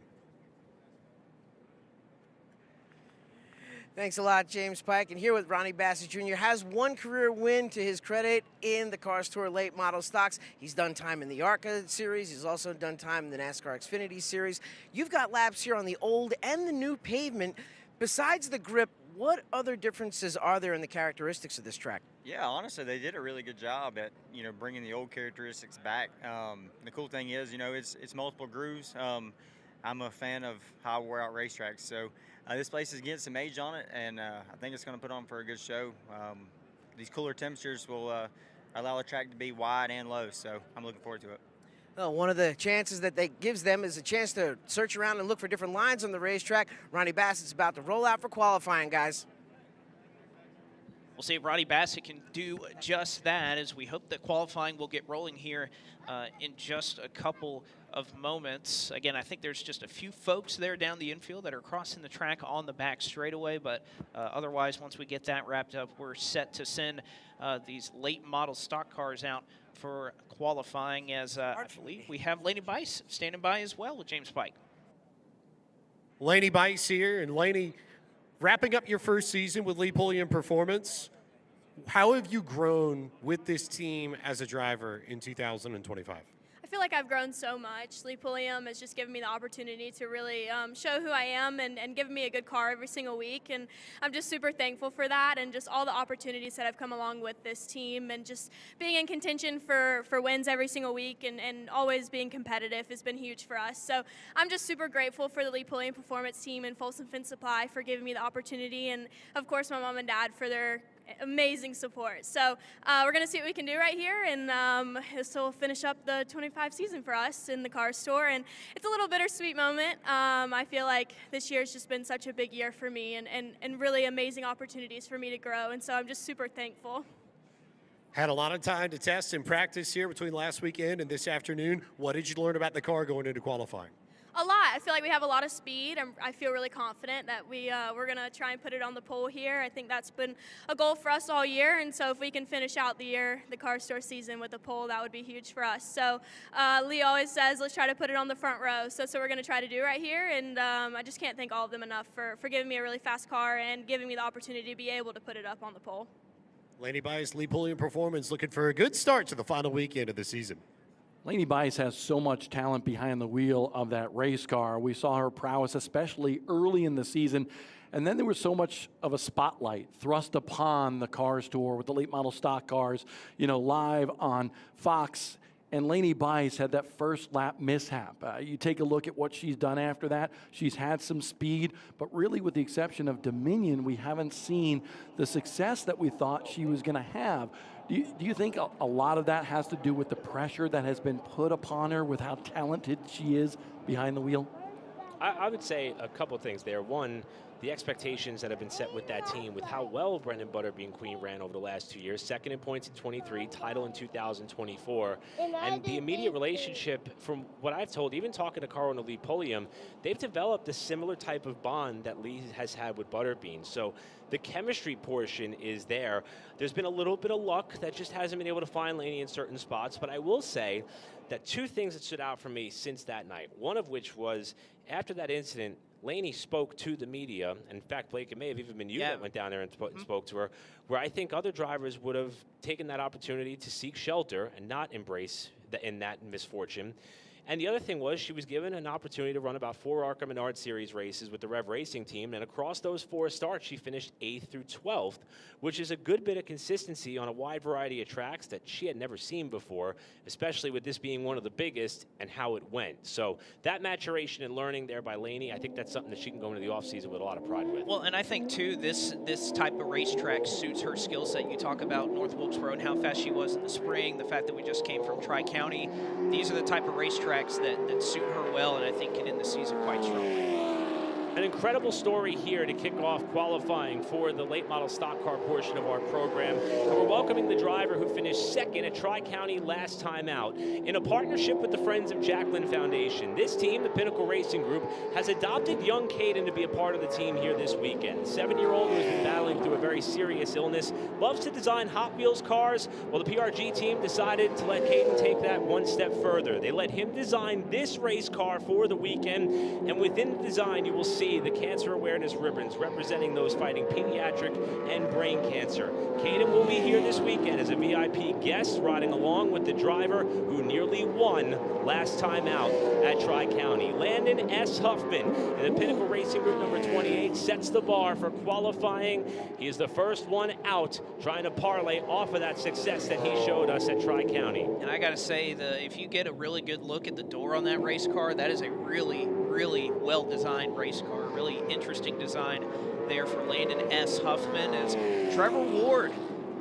Thanks a lot, James Pike. And here with Ronnie Bassett Jr. has one career win to his credit in the Cars Tour late model stocks. He's done time in the ARCA series. He's also done time in the NASCAR Xfinity series. You've got laps here on the old and the new pavement. Besides the grip, what other differences are there in the characteristics of this track? Yeah, honestly, they did a really good job at, bringing the old characteristics back. The cool thing is, it's multiple grooves. I'm a fan of how wear out racetracks, so this place is getting some age on it, and I think it's going to put on for a good show. These cooler temperatures will allow the track to be wide and low, so I'm looking forward to it. Well, one of the chances that they gives them is a chance to search around and look for different lines on the racetrack. Ronnie Bassett's about to roll out for qualifying, guys. We'll see if Ronnie Bassett can do just that, as we hope that qualifying will get rolling here in just a couple of moments. Again, I think there's just a few folks there down the infield that are crossing the track on the back straightaway, but otherwise, once we get that wrapped up, we're set to send these late model stock cars out for qualifying, as I believe we have Laney Bice standing by as well with James Pike. Laney Bice here, and Laney, wrapping up your first season with Lee Pulliam Performance, how have you grown with this team as a driver in 2025? I feel like I've grown so much. Lee Pulliam has just given me the opportunity to really show who I am and given me a good car every single week. And I'm just super thankful for that, and just all the opportunities that have come along with this team, and just being in contention for wins every single week and always being competitive has been huge for us. So I'm just super grateful for the Lee Pulliam Performance team and Folsom Fin Supply for giving me the opportunity, and of course my mom and dad for their amazing support. So we're going to see what we can do right here, and this will finish up the 25 season for us in the car store, and it's a little bittersweet moment. I feel like this year's just been such a big year for me, and really amazing opportunities for me to grow, and so I'm just super thankful. Had a lot of time to test and practice here between last weekend and this afternoon. What did you learn about the car going into qualifying? A lot. I feel like we have a lot of speed, and I feel really confident that we're going to try and put it on the pole here. I think that's been a goal for us all year, and so if we can finish out the year, the car store season, with a pole, that would be huge for us. So Lee always says, let's try to put it on the front row. So we're going to try to do right here, and I just can't thank all of them enough for giving me a really fast car and giving me the opportunity to be able to put it up on the pole. Laney Bice, Lee Pulliam Performance, looking for a good start to the final weekend of the season. Laney Bice has so much talent behind the wheel of that race car. We saw her prowess, especially early in the season. And then there was so much of a spotlight thrust upon the Cars Tour with the late model stock cars, live on Fox And Lainey Bice had that first lap mishap. You take a look at what she's done after that. She's had some speed, but really with the exception of Dominion, we haven't seen the success that we thought she was going to have. Do you think a lot of that has to do with the pressure that has been put upon her with how talented she is behind the wheel? I would say a couple of things there. One, the expectations that have been set with that team, with how well Brendan Butterbean Queen ran over the last 2 years, second in points in 23, title in 2024, and the immediate relationship, from what I've told, even talking to Carl and the lead podium, they've developed a similar type of bond that Lee has had with Butterbean. So the chemistry portion is there. There's been a little bit of luck that just hasn't been able to find Lainey in certain spots, but I will say that two things that stood out for me since that night, one of which was after that incident, Lainey spoke to the media. In fact, Blake, it may have even been you that went down there and spoke to her, where I think other drivers would have taken that opportunity to seek shelter and not embrace in that misfortune. And the other thing was she was given an opportunity to run about 4 ARCA Menard Series races with the Rev Racing team, and across those 4 starts, she finished 8th through 12th, which is a good bit of consistency on a wide variety of tracks that she had never seen before, especially with this being one of the biggest and how it went. So that maturation and learning there by Lainey, I think that's something that she can go into the offseason with a lot of pride with. Well, and I think, too, this type of racetrack suits her skill set. You talk about North Wilkesboro and how fast she was in the spring, the fact that we just came from Tri-County. These are the type of racetracks that suit her well, and I think can end the season quite strong. An incredible story here to kick off qualifying for the late model stock car portion of our program. And we're welcoming the driver who finished second at Tri-County last time out. In a partnership with the Friends of Jacqueline Foundation, this team, the Pinnacle Racing Group, has adopted young Caden to be a part of the team here this weekend. 7-year-old who has been battling through a very serious illness, loves to design Hot Wheels cars. Well, the PRG team decided to let Caden take that one step further. They let him design this race car for the weekend, and within the design you will see the cancer awareness ribbons representing those fighting pediatric and brain cancer. Caden will be here this weekend as a VIP guest, riding along with the driver who nearly won last time out at Tri-County. Landon S. Huffman in the Pinnacle Racing Group number 28 sets the bar for qualifying. He is the first one out, trying to parlay off of that success that he showed us at Tri-County. And I got to say, if you get a really good look at the door on that race car, that is a really, really well-designed race car. Really interesting design there for Landon S. Huffman. As Trevor Ward,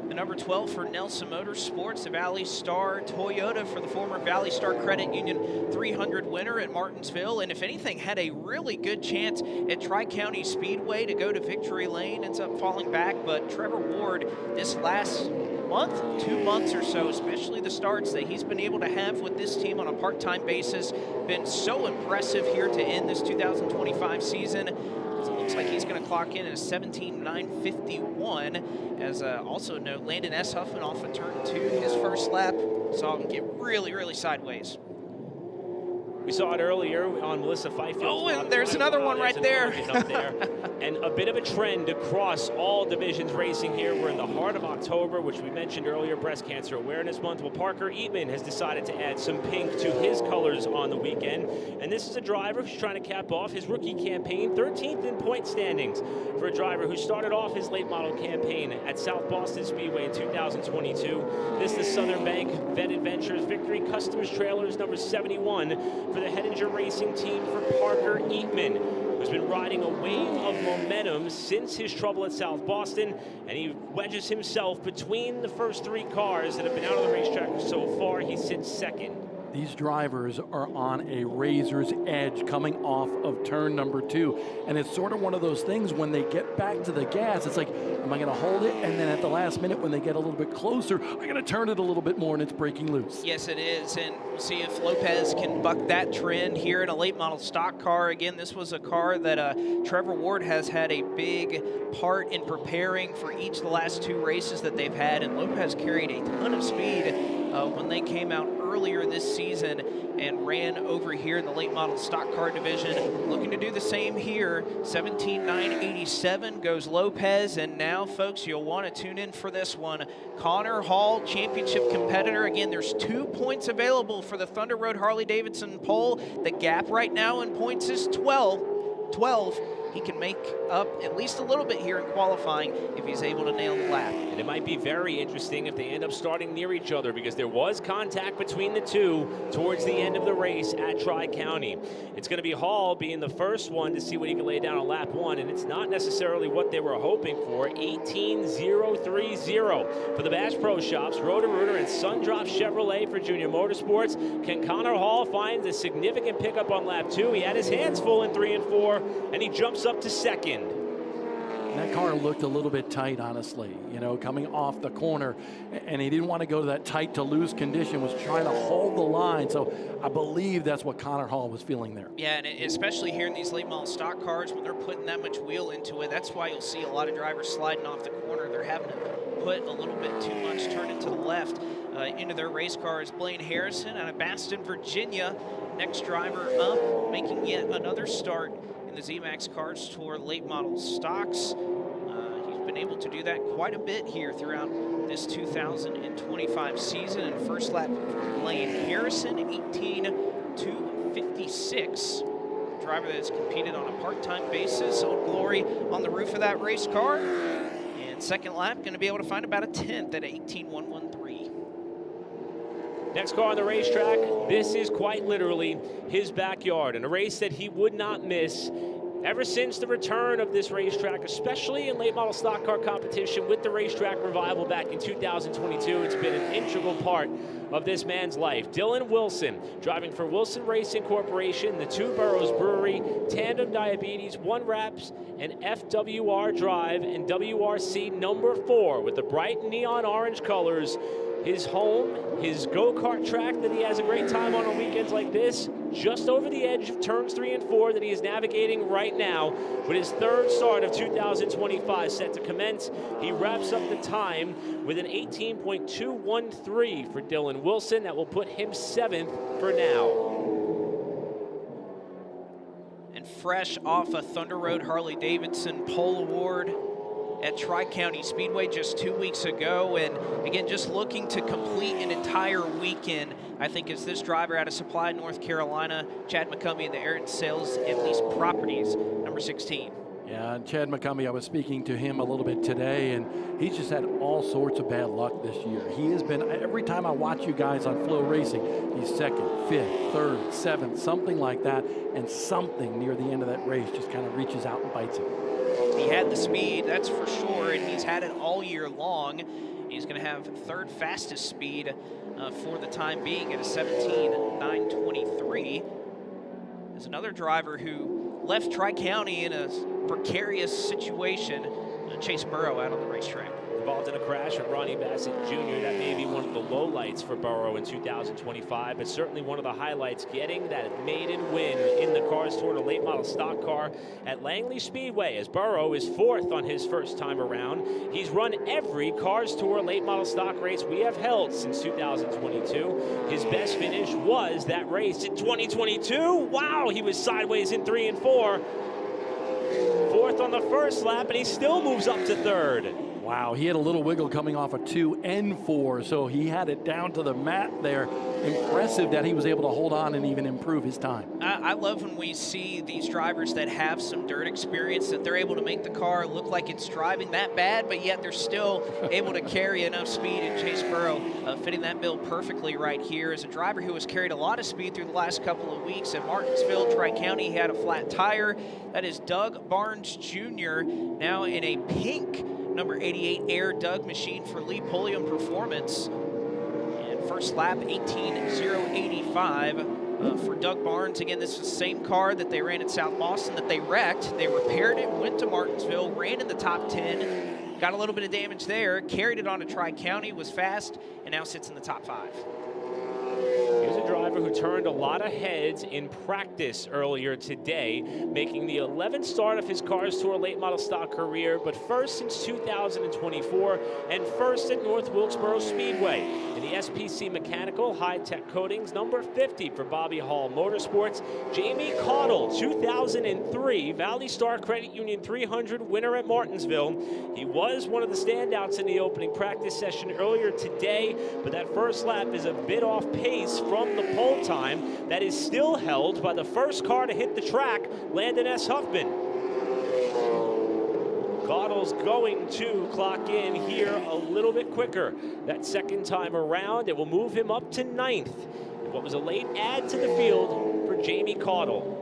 the number 12 for Nelson Motorsports, the Valley Star Toyota for the former Valley Star Credit Union 300 winner at Martinsville, and if anything, had a really good chance at Tri-County Speedway to go to victory lane. Ends up falling back, but Trevor Ward, this last month, 2 months or so, especially the starts that he's been able to have with this team on a part-time basis, been so impressive here to end this 2025 season. It looks like he's going to clock in at a 17:951. As also note, Landon S. Huffman off of turn 2, his first lap, saw him get really, really sideways. We saw it earlier on Melissa Fifield's. Oh, and there's another one right there. And a bit of a trend across all divisions racing here. We're in the heart of October, which we mentioned earlier, Breast Cancer Awareness Month. Well, Parker Eatman has decided to add some pink to his colors on the weekend. And this is a driver who's trying to cap off his rookie campaign, 13th in point standings for a driver who started off his late model campaign at South Boston Speedway in 2022. This is the Southern Bank Vet Adventures Victory Customs Trailers number 71 for the Hettinger Racing team for Parker Eatman, who's been riding a wave of momentum since his trouble at South Boston, and he wedges himself between the first 3 cars that have been out of the racetrack so far. He sits second. These drivers are on a razor's edge coming off of turn number 2. And it's sort of one of those things when they get back to the gas, it's like, am I going to hold it? And then at the last minute, when they get a little bit closer, I'm going to turn it a little bit more and it's breaking loose. Yes, it is. And we'll see if Lopez can buck that trend here in a late model stock car. Again, this was a car that Trevor Ward has had a big part in preparing for each of the last 2 races that they've had. And Lopez carried a ton of speed when they came out earlier this season and ran over here in the late model stock car division. Looking to do the same here. 17:987 goes Lopez, and now, folks, you'll want to tune in for this one. Connor Hall, championship competitor. Again, there's 2 points available for the Thunder Road Harley-Davidson pole. The gap right now in points is 12. he can make up at least a little bit here in qualifying if he's able to nail the lap. And it might be very interesting if they end up starting near each other, because there was contact between the two towards the end of the race at Tri-County. It's going to be Hall being the first one to see what he can lay down on lap 1, and it's not necessarily what they were hoping for. 18.030 for the Bass Pro Shops, Roto-Rooter and Sundrop Chevrolet for Junior Motorsports. Can Connor Hall find a significant pickup on lap 2? He had his hands full in 3 and 4, and he jumps up to second. That car looked a little bit tight, honestly, you know, coming off the corner, and he didn't want to go to that tight to loose condition, was trying to hold the line. So I believe that's what Connor Hall was feeling there. Yeah, and especially here in these late model stock cars, when they're putting that much wheel into it, that's why you'll see a lot of drivers sliding off the corner. They're having to put a little bit too much, turn it to the left into their race cars. Blaine Harrison out of Baston, Virginia, next driver up, making yet another start in the ZMAX Cars Tour late model stocks. He's been able to do that quite a bit here throughout this 2025 season. And first lap for Blaine Harrison, 18.256. Driver that has competed on a part-time basis. Old Glory on the roof of that race car. And second lap, going to be able to find about a 10th at 18.113. Next car on the racetrack, this is quite literally his backyard, and a race that he would not miss ever since the return of this racetrack, especially in late model stock car competition with the racetrack revival back in 2022. It's been an integral part of this man's life. Dylan Wilson, driving for Wilson Racing Corporation, the Two Boroughs Brewery, Tandem Diabetes, One Wraps, and FWR Drive, and WRC number 4 with the bright neon orange colors. His home, his go-kart track that he has a great time on weekends like this, just over the edge of turns 3 and 4 that he is navigating right now with his third start of 2025 set to commence. He wraps up the time with an 18.213 for Dylan Wilson. That will put him 7th for now. And fresh off a Thunder Road Harley-Davidson pole award at Tri-County Speedway just 2 weeks ago, and again, just looking to complete an entire weekend, I think, is this driver out of Supply, North Carolina, Chad McCumbee, and the Aaron Sales At Least Properties, number 16. Yeah, and Chad McCumbee, I was speaking to him a little bit today, and he's just had all sorts of bad luck this year. He has been, every time I watch you guys on FloRacing, he's 2nd, 5th, 3rd, 7th, something like that, and something near the end of that race just kind of reaches out and bites him. He had the speed, that's for sure, and he's had it all year long. He's going to have 3rd fastest speed for the time being at a 17.923. There's another driver who left Tri-County in a precarious situation, Chase Burrow out on the racetrack. Involved in a crash with Ronnie Bassett Jr. That may be one of the lowlights for Burrow in 2025, but certainly one of the highlights, getting that maiden win in the Cars Tour, a late model stock car at Langley Speedway, as Burrow is 4th on his first time around. He's run every Cars Tour late model stock race we have held since 2022. His best finish was that race in 2022. Wow, he was sideways in 3 and 4. 4th on the first lap, and he still moves up to 3rd. Wow, he had a little wiggle coming off a 2 and 4, so he had it down to the mat there. Impressive that he was able to hold on and even improve his time. I love when we see these drivers that have some dirt experience, that they're able to make the car look like it's driving that bad, but yet they're still able to carry enough speed. And Chase Burrow fitting that bill perfectly right here as a driver who has carried a lot of speed through the last couple of weeks. At Martinsville, Tri-County, he had a flat tire. That is Doug Barnes Jr., now in a pink number 88 Air Doug machine for Lee Pulliam Performance. And first lap, 18.085 for Doug Barnes. Again, this is the same car that they ran at South Boston that they wrecked. They repaired it, went to Martinsville, ran in the top 10, got a little bit of damage there, carried it on to Tri-County, was fast, and now sits in the top 5. Here's a driver who turned a lot of heads in practice earlier today, making the 11th start of his Cars Tour late model stock career, but first since 2024 and first at North Wilkesboro Speedway. In the SPC Mechanical High-Tech Coatings, number 50 for Bobby Hall Motorsports. Jamie Caudle, 2003 Valley Star Credit Union 300 winner at Martinsville. He was one of the standouts in the opening practice session earlier today, but that first lap is a bit off pace from the pole time that is still held by the first car to hit the track, Landon S. Huffman. Carroll's going to clock in here a little bit quicker. That second time around, it will move him up to 9th. And what was a late add to the field for Jamie Caudle.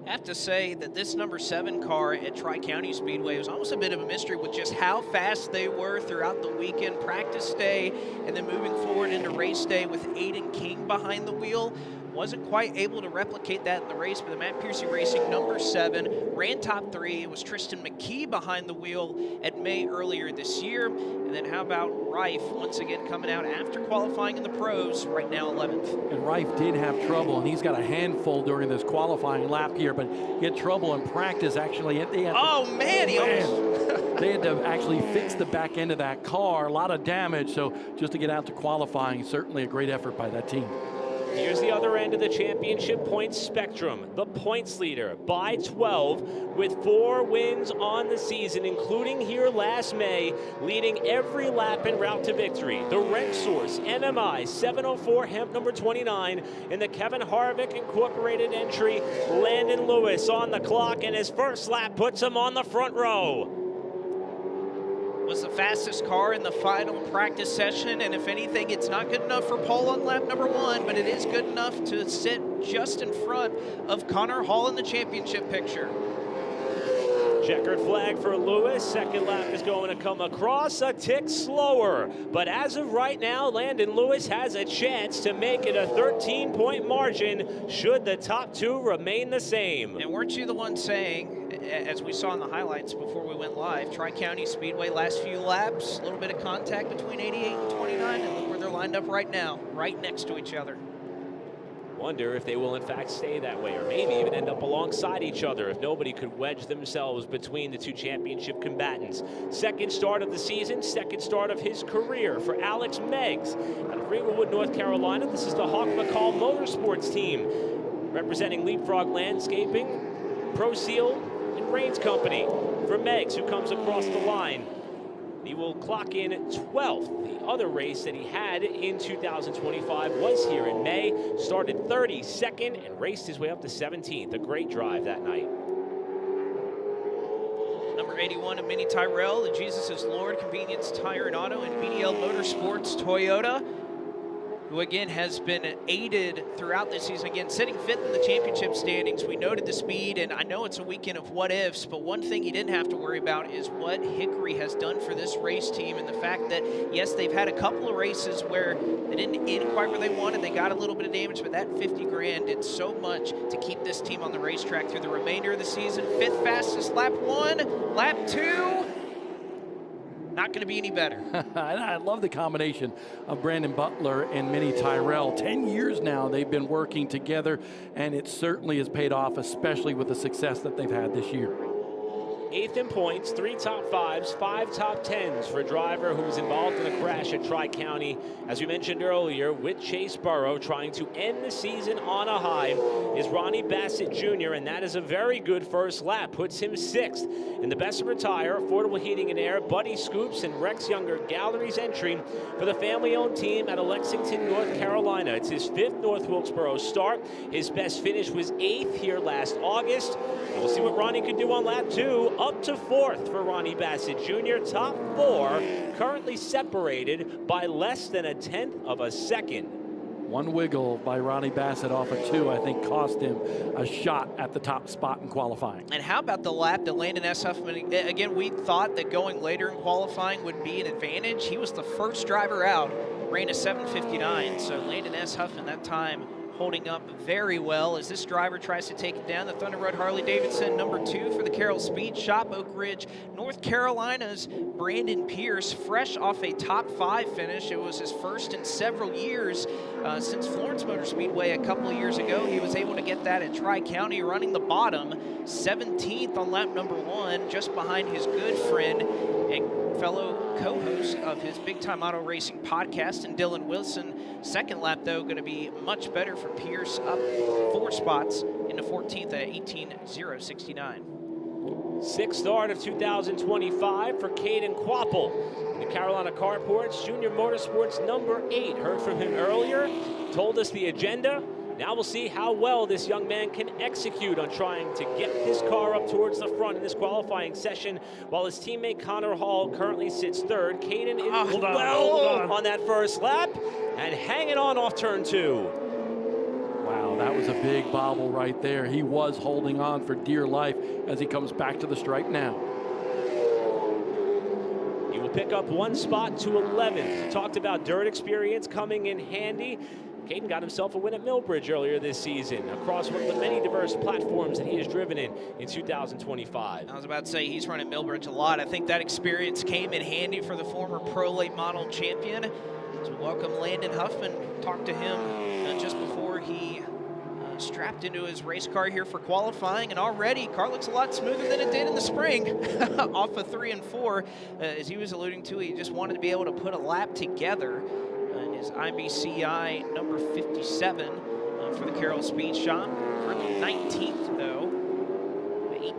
I have to say that this number 7 car at Tri-County Speedway was almost a bit of a mystery with just how fast they were throughout the weekend, practice day, and then moving forward into race day with Aiden King behind the wheel. Wasn't quite able to replicate that in the race, but the Matt Piercy Racing number 7 ran top 3. It was Tristan McKee behind the wheel at May earlier this year. And then how about Rife once again coming out after qualifying in the pros, right now 11th. And Rife did have trouble, and he's got a handful during this qualifying lap here, but he had trouble in practice actually. They had they had to actually fix the back end of that car, a lot of damage. So just to get out to qualifying, certainly a great effort by that team. Here's the other end of the championship points spectrum. The points leader by 12 with 4 wins on the season, including here last May, leading every lap en route to victory. The Wrench Source MMI 704 Hemp number 29 in the Kevin Harvick Incorporated entry. Landon Lewis on the clock, and his first lap puts him on the front row. Was the fastest car in the final practice session, and if anything, it's not good enough for pole on lap number 1, but it is good enough to sit just in front of Connor Hall in the championship picture. Checkered flag for Lewis. Second lap is going to come across a tick slower. But as of right now, Landon Lewis has a chance to make it a 13-point margin should the top 2 remain the same. And weren't you the one saying, as we saw in the highlights before we went live, Tri-County Speedway last few laps, a little bit of contact between 88 and 29, and look where they're lined up right now, right next to each other. Wonder if they will in fact stay that way, or maybe even end up alongside each other if nobody could wedge themselves between the 2 championship combatants. Second start of the season, second start of his career for Alex Meggs out of Ringlewood, North Carolina. This is the Hawk McCall Motorsports team representing Leapfrog Landscaping, Pro Seal, and Rains Company. For Meggs, who comes across the line, he will clock in 12th. The other race that he had in 2025 was here in May. Started 32nd and raced his way up to 17th. A great drive that night. Number 81 of Minnie Tyrell, the Jesus is Lord Convenience Tire and Auto, and BDL Motorsports Toyota, who again has been aided throughout this season, again sitting 5th in the championship standings. We noted the speed, and I know it's a weekend of what ifs, but one thing he didn't have to worry about is what Hickory has done for this race team, and the fact that, yes, they've had a couple of races where they didn't end quite where they wanted. They got a little bit of damage, but that 50 grand did so much to keep this team on the racetrack through the remainder of the season. 5th fastest lap 1, lap 2. Not going to be any better. I love the combination of Brandon Butler and Minnie Tyrell. 10 years now they've been working together, and it certainly has paid off, especially with the success that they've had this year. 8th in points, 3 top 5s, 5 top 10s for a driver who was involved in a crash at Tri-County, as we mentioned earlier, with Chase Burrow. Trying to end the season on a high is Ronnie Bassett Jr., and that is a very good first lap. Puts him 6th in the Best of Retire, Affordable Heating and Air, Buddy Scoops, and Rex Younger Galleries entry for the family-owned team out of Lexington, North Carolina. It's his 5th North Wilkesboro start. His best finish was 8th here last August. And we'll see what Ronnie could do on lap 2. Up to 4th for Ronnie Bassett Jr. Top 4 currently separated by less than a 1/10 of a second. One wiggle by Ronnie Bassett off of 2, I think, cost him a shot at the top spot in qualifying. And how about the lap that Landon S. Huffman, again, we thought that going later in qualifying would be an advantage. He was the first driver out, ran a 7:59, so Landon S. Huffman that time holding up very well as this driver tries to take it down. The Thunder Road Harley-Davidson, number 2 for the Carroll Speed Shop, Oak Ridge, North Carolina's Brandon Pierce, fresh off a top 5 finish. It was his first in several years since Florence Motor Speedway a couple of years ago. He was able to get that at Tri-County, running the bottom, 17th on lap number 1, just behind his good friend and fellow co-host of his Big Time Auto Racing podcast, and Dylan Wilson. Second lap, though, going to be much better for Pierce, up 4 spots into 14th at 18.069. 6th start of 2025 for Caden Quapple. The Carolina Carports Junior Motorsports number 8. Heard from him earlier, told us the agenda. Now we'll see how well this young man can execute on trying to get his car up towards the front in this qualifying session, while his teammate Connor Hall currently sits third. Caden is well on that first lap and hanging on off turn 2. Wow, that was a big bobble right there. He was holding on for dear life as he comes back to the stripe now. He will pick up 1 spot to 11th. We talked about dirt experience coming in handy. Caden got himself a win at Millbridge earlier this season across one of the many diverse platforms that he has driven in 2025. I was about to say he's running Millbridge a lot. I think that experience came in handy for the former Pro Late Model champion. So welcome Landon Huffman. Talked to him just before he strapped into his race car here for qualifying, and already car looks a lot smoother than it did in the spring. Off of 3 and 4, as he was alluding to, he just wanted to be able to put a lap together in his IBCI number 57 for the Carroll Speed Shop. Currently 19th though,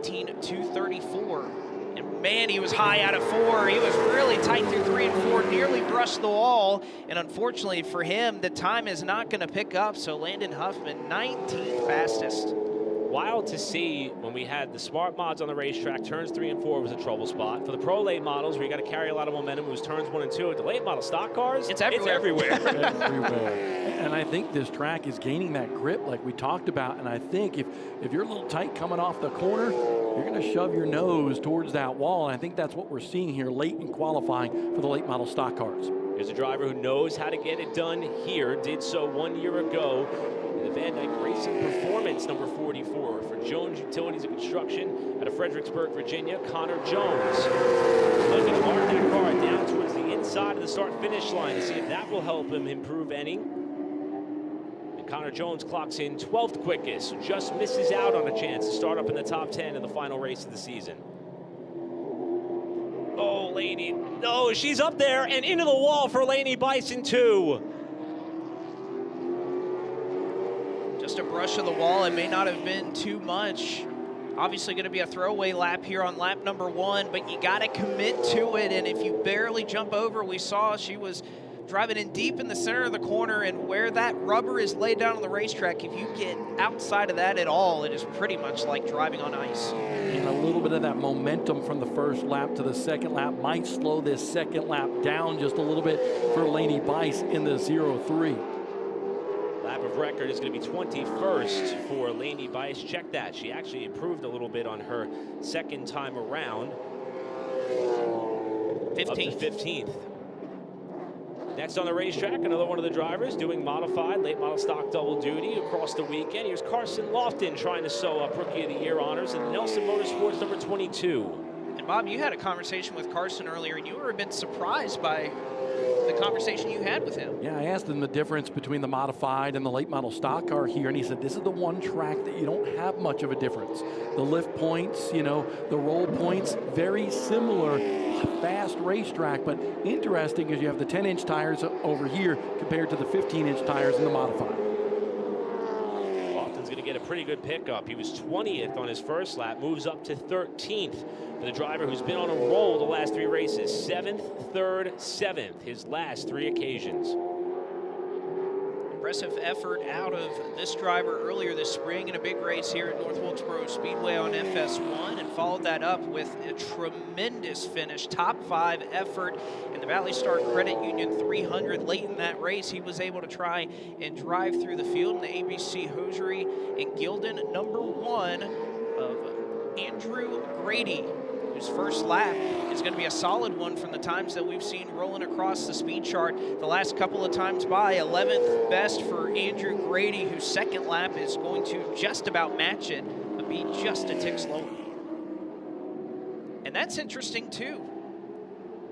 18.234. And man, he was high out of 4. He was really tight through 3 and 4, nearly brushed the wall. And unfortunately for him, the time is not going to pick up. So Landon Huffman, 19th fastest. Wild to see when we had the smart mods on the racetrack. Turns 3 and 4 was a trouble spot. For the pro late models, where you got to carry a lot of momentum, it was turns 1 and 2. At the late model stock cars, it's everywhere. Everywhere. And I think this track is gaining that grip like we talked about. And I think if you're a little tight coming off the corner, you're going to shove your nose towards that wall. And I think that's what we're seeing here late in qualifying for the late model stock cars. Here's a driver who knows how to get it done here. Did so 1 year ago in the Van Dyke Racing Performance number 44 for Jones Utilities and Construction out of Fredericksburg, Virginia. Connor Jones looking to mark that car down towards the inside of the start-finish line to see if that will help him improve any. And Connor Jones clocks in 12th quickest, just misses out on a chance to start up in the top 10 in the final race of the season. Oh, Laney, no, she's up there and into the wall for Laney Bison 2. Just a brush of the wall. It may not have been too much. Obviously going to be a throwaway lap here on lap number 1, but you got to commit to it. And if you barely jump over, we saw she was driving in deep in the center of the corner, and where that rubber is laid down on the racetrack, if you get outside of that at all, it is pretty much like driving on ice. And a little bit of that momentum from the first lap to the second lap might slow this second lap down just a little bit for Laney Bice in the 0-3. Lap of record is going to be 21st for Laney Bice. Check that. She actually improved a little bit on her second time around. 15th. Up to 15th. Next on the racetrack, another one of the drivers doing modified late model stock double duty across the weekend. Here's Carson Lofton trying to sew up Rookie of the Year honors in Nelson Motorsports number 22. And Bob, you had a conversation with Carson earlier, and you were a bit surprised by the conversation you had with him. Yeah, I asked him the difference between the modified and the late model stock car here, and he said this is the one track that you don't have much of a difference. The lift points, you know, the roll points, very similar, fast racetrack, but interesting is you have the 10-inch tires over here compared to the 15-inch tires in the modified. Lofton's going to get a pretty good pickup. He was 20th on his first lap, moves up to 13th. For the driver who's been on a roll the last 3 races, 7th, 3rd, 7th, his last 3 occasions. Impressive effort out of this driver earlier this spring in a big race here at North Wilkesboro Speedway on FS1, and followed that up with a tremendous finish, top 5 effort in the Valley Star Credit Union 300. Late in that race, he was able to try and drive through the field in the ABC Hosiery in Gildan, number 1 of Andrew Grady, whose first lap is going to be a solid one from the times that we've seen rolling across the speed chart the last couple of times by. 11th best for Andrew Grady, whose second lap is going to just about match it, but be just a tick slower. And that's interesting too.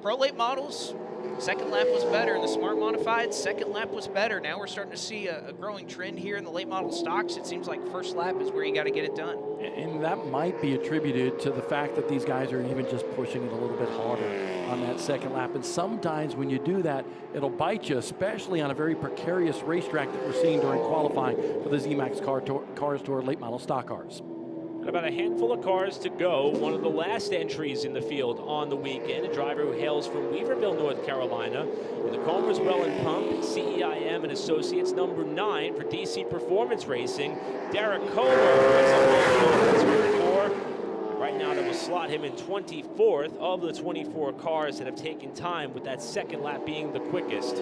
Pro late models, second lap was better. In the smart modified, second lap was better. Now we're starting to see a growing trend here in the late model stocks. It seems like first lap is where you got to get it done. And that might be attributed to the fact that these guys are even just pushing it a little bit harder on that second lap. And sometimes when you do that, it'll bite you, especially on a very precarious racetrack that we're seeing during qualifying for the ZMAX Cars Tour late model stock cars. And About a handful of cars to go. One of the last entries in the field on the weekend, a driver who hails from Weaverville, North Carolina, with the Comer's Well and Pump, CEIM and Associates, number 9 for DC Performance Racing. Derek Kohler, right now that will slot him in 24th of the 24 cars that have taken time, with that second lap being the quickest.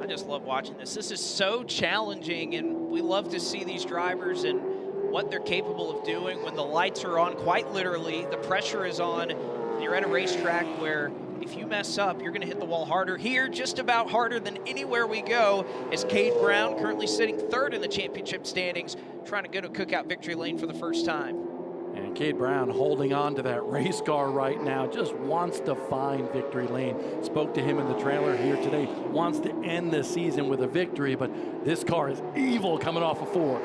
I just love watching this. This is so challenging, and we love to see these drivers and what they're capable of doing when the lights are on, quite literally. The pressure is on. You're at a racetrack where if you mess up, you're going to hit the wall harder. Here, just about harder than anywhere we go, is Cade Brown, currently sitting 3rd in the championship standings, trying to go to Cookout Victory Lane for the first time. And Cade Brown holding on to that race car right now, just wants to find victory lane. Spoke to him in the trailer here today, wants to end the season with a victory, but this car is evil coming off of 4.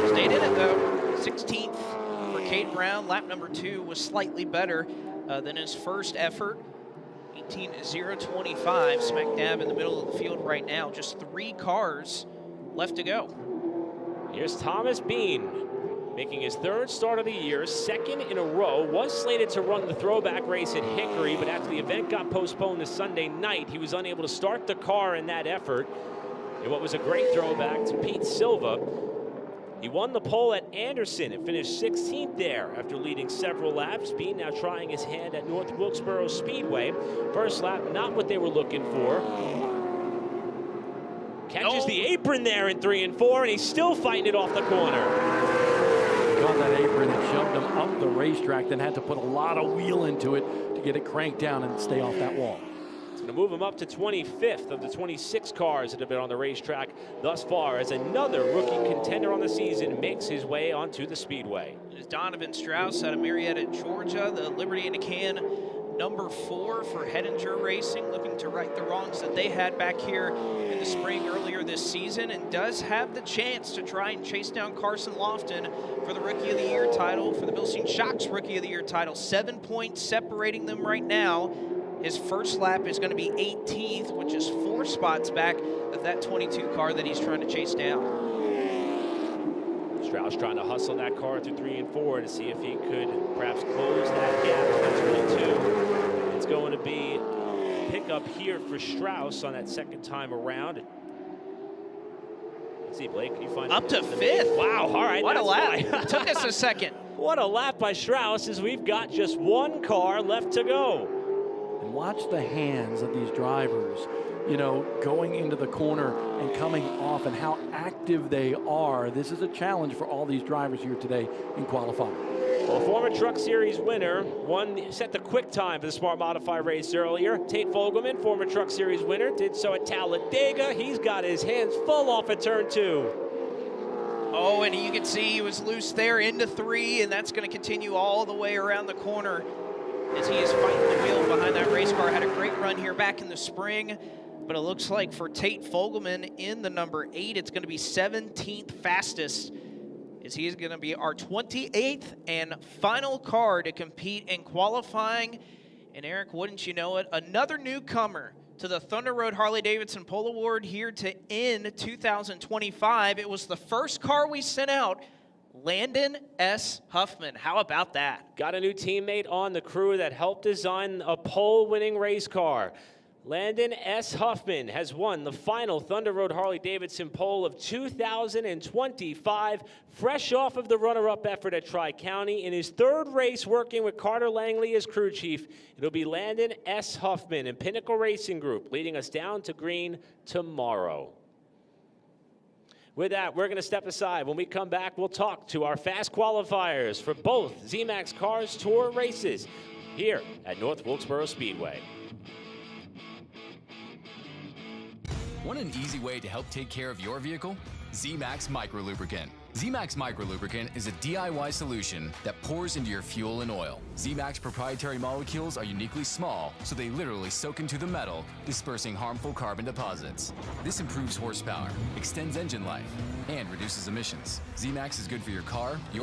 Stayed in it though, 16th for Cade Brown. Lap number 2 was slightly better than his first effort. 18.025, smack dab in the middle of the field right now. Just 3 cars left to go. Here's Thomas Bean, making his 3rd start of the year, 2nd in a row. Was slated to run the throwback race at Hickory, but after the event got postponed to Sunday night, he was unable to start the car in that effort. In what was a great throwback to Pete Silva. He won the pole at Anderson and finished 16th there after leading several laps. Bean now trying his hand at North Wilkesboro Speedway. First lap, not what they were looking for. Catches the apron there in 3 and 4, and he's still fighting it off the corner. Got that apron and shoved him up the racetrack, then had to put a lot of wheel into it to get it cranked down and stay off that wall. It's going to move him up to 25th of the 26 cars that have been on the racetrack thus far, as another rookie contender on the season makes his way onto the speedway. It's Donovan Strauss out of Marietta, Georgia, the Liberty in a Can, number 4 for Hettinger Racing, looking to right the wrongs that they had back here in the spring earlier this season, and does have the chance to try and chase down Carson Lofton for the Rookie of the Year title, for the Bilstein Shocks Rookie of the Year title. 7 points separating them right now. His first lap is going to be 18th, which is 4 spots back of that 22 car that he's trying to chase down. Strauss trying to hustle that car through 3 and 4 to see if he could perhaps close that gap to 22. It's going to be a pickup here for Strauss on that second time around. Let's see, Blake, can you find up to 5th? Wow, all right. What a lap. Took us a second. What a lap by Strauss, as we've got just 1 car left to go. And watch the hands of these drivers, you know, going into the corner and coming off, and how active they are. This is a challenge for all these drivers here today in qualifying. Well, former Truck Series winner, set the quick time for the Smart Modify race earlier. Tate Fogelman, former Truck Series winner, did so at Talladega. He's got his hands full off at turn 2. Oh, and you can see he was loose there into 3, and that's going to continue all the way around the corner as he is fighting the wheel behind that race car. Had a great run here back in the spring, but it looks like for Tate Fogelman in the number 8, it's going to be 17th fastest, as he is going to be our 28th and final car to compete in qualifying. And Eric, wouldn't you know it, another newcomer to the Thunder Road Harley-Davidson Pole Award here to end 2025. It was the first car we sent out, Landon S. Huffman. How about that? Got a new teammate on the crew that helped design a pole-winning race car. Landon S. Huffman has won the final Thunder Road Harley-Davidson pole of 2025, fresh off of the runner-up effort at Tri-County. In his 3rd race working with Carter Langley as crew chief, it'll be Landon S. Huffman and Pinnacle Racing Group leading us down to green tomorrow. With that, we're going to step aside. When we come back, we'll talk to our fast qualifiers for both ZMAX Cars Tour races here at North Wilkesboro Speedway. Want an easy way to help take care of your vehicle? ZMAX Micro Lubricant. ZMAX Micro Lubricant is a DIY solution that pours into your fuel and oil. ZMAX proprietary molecules are uniquely small, so they literally soak into the metal, dispersing harmful carbon deposits. This improves horsepower, extends engine life, and reduces emissions. ZMAX is good for your car, your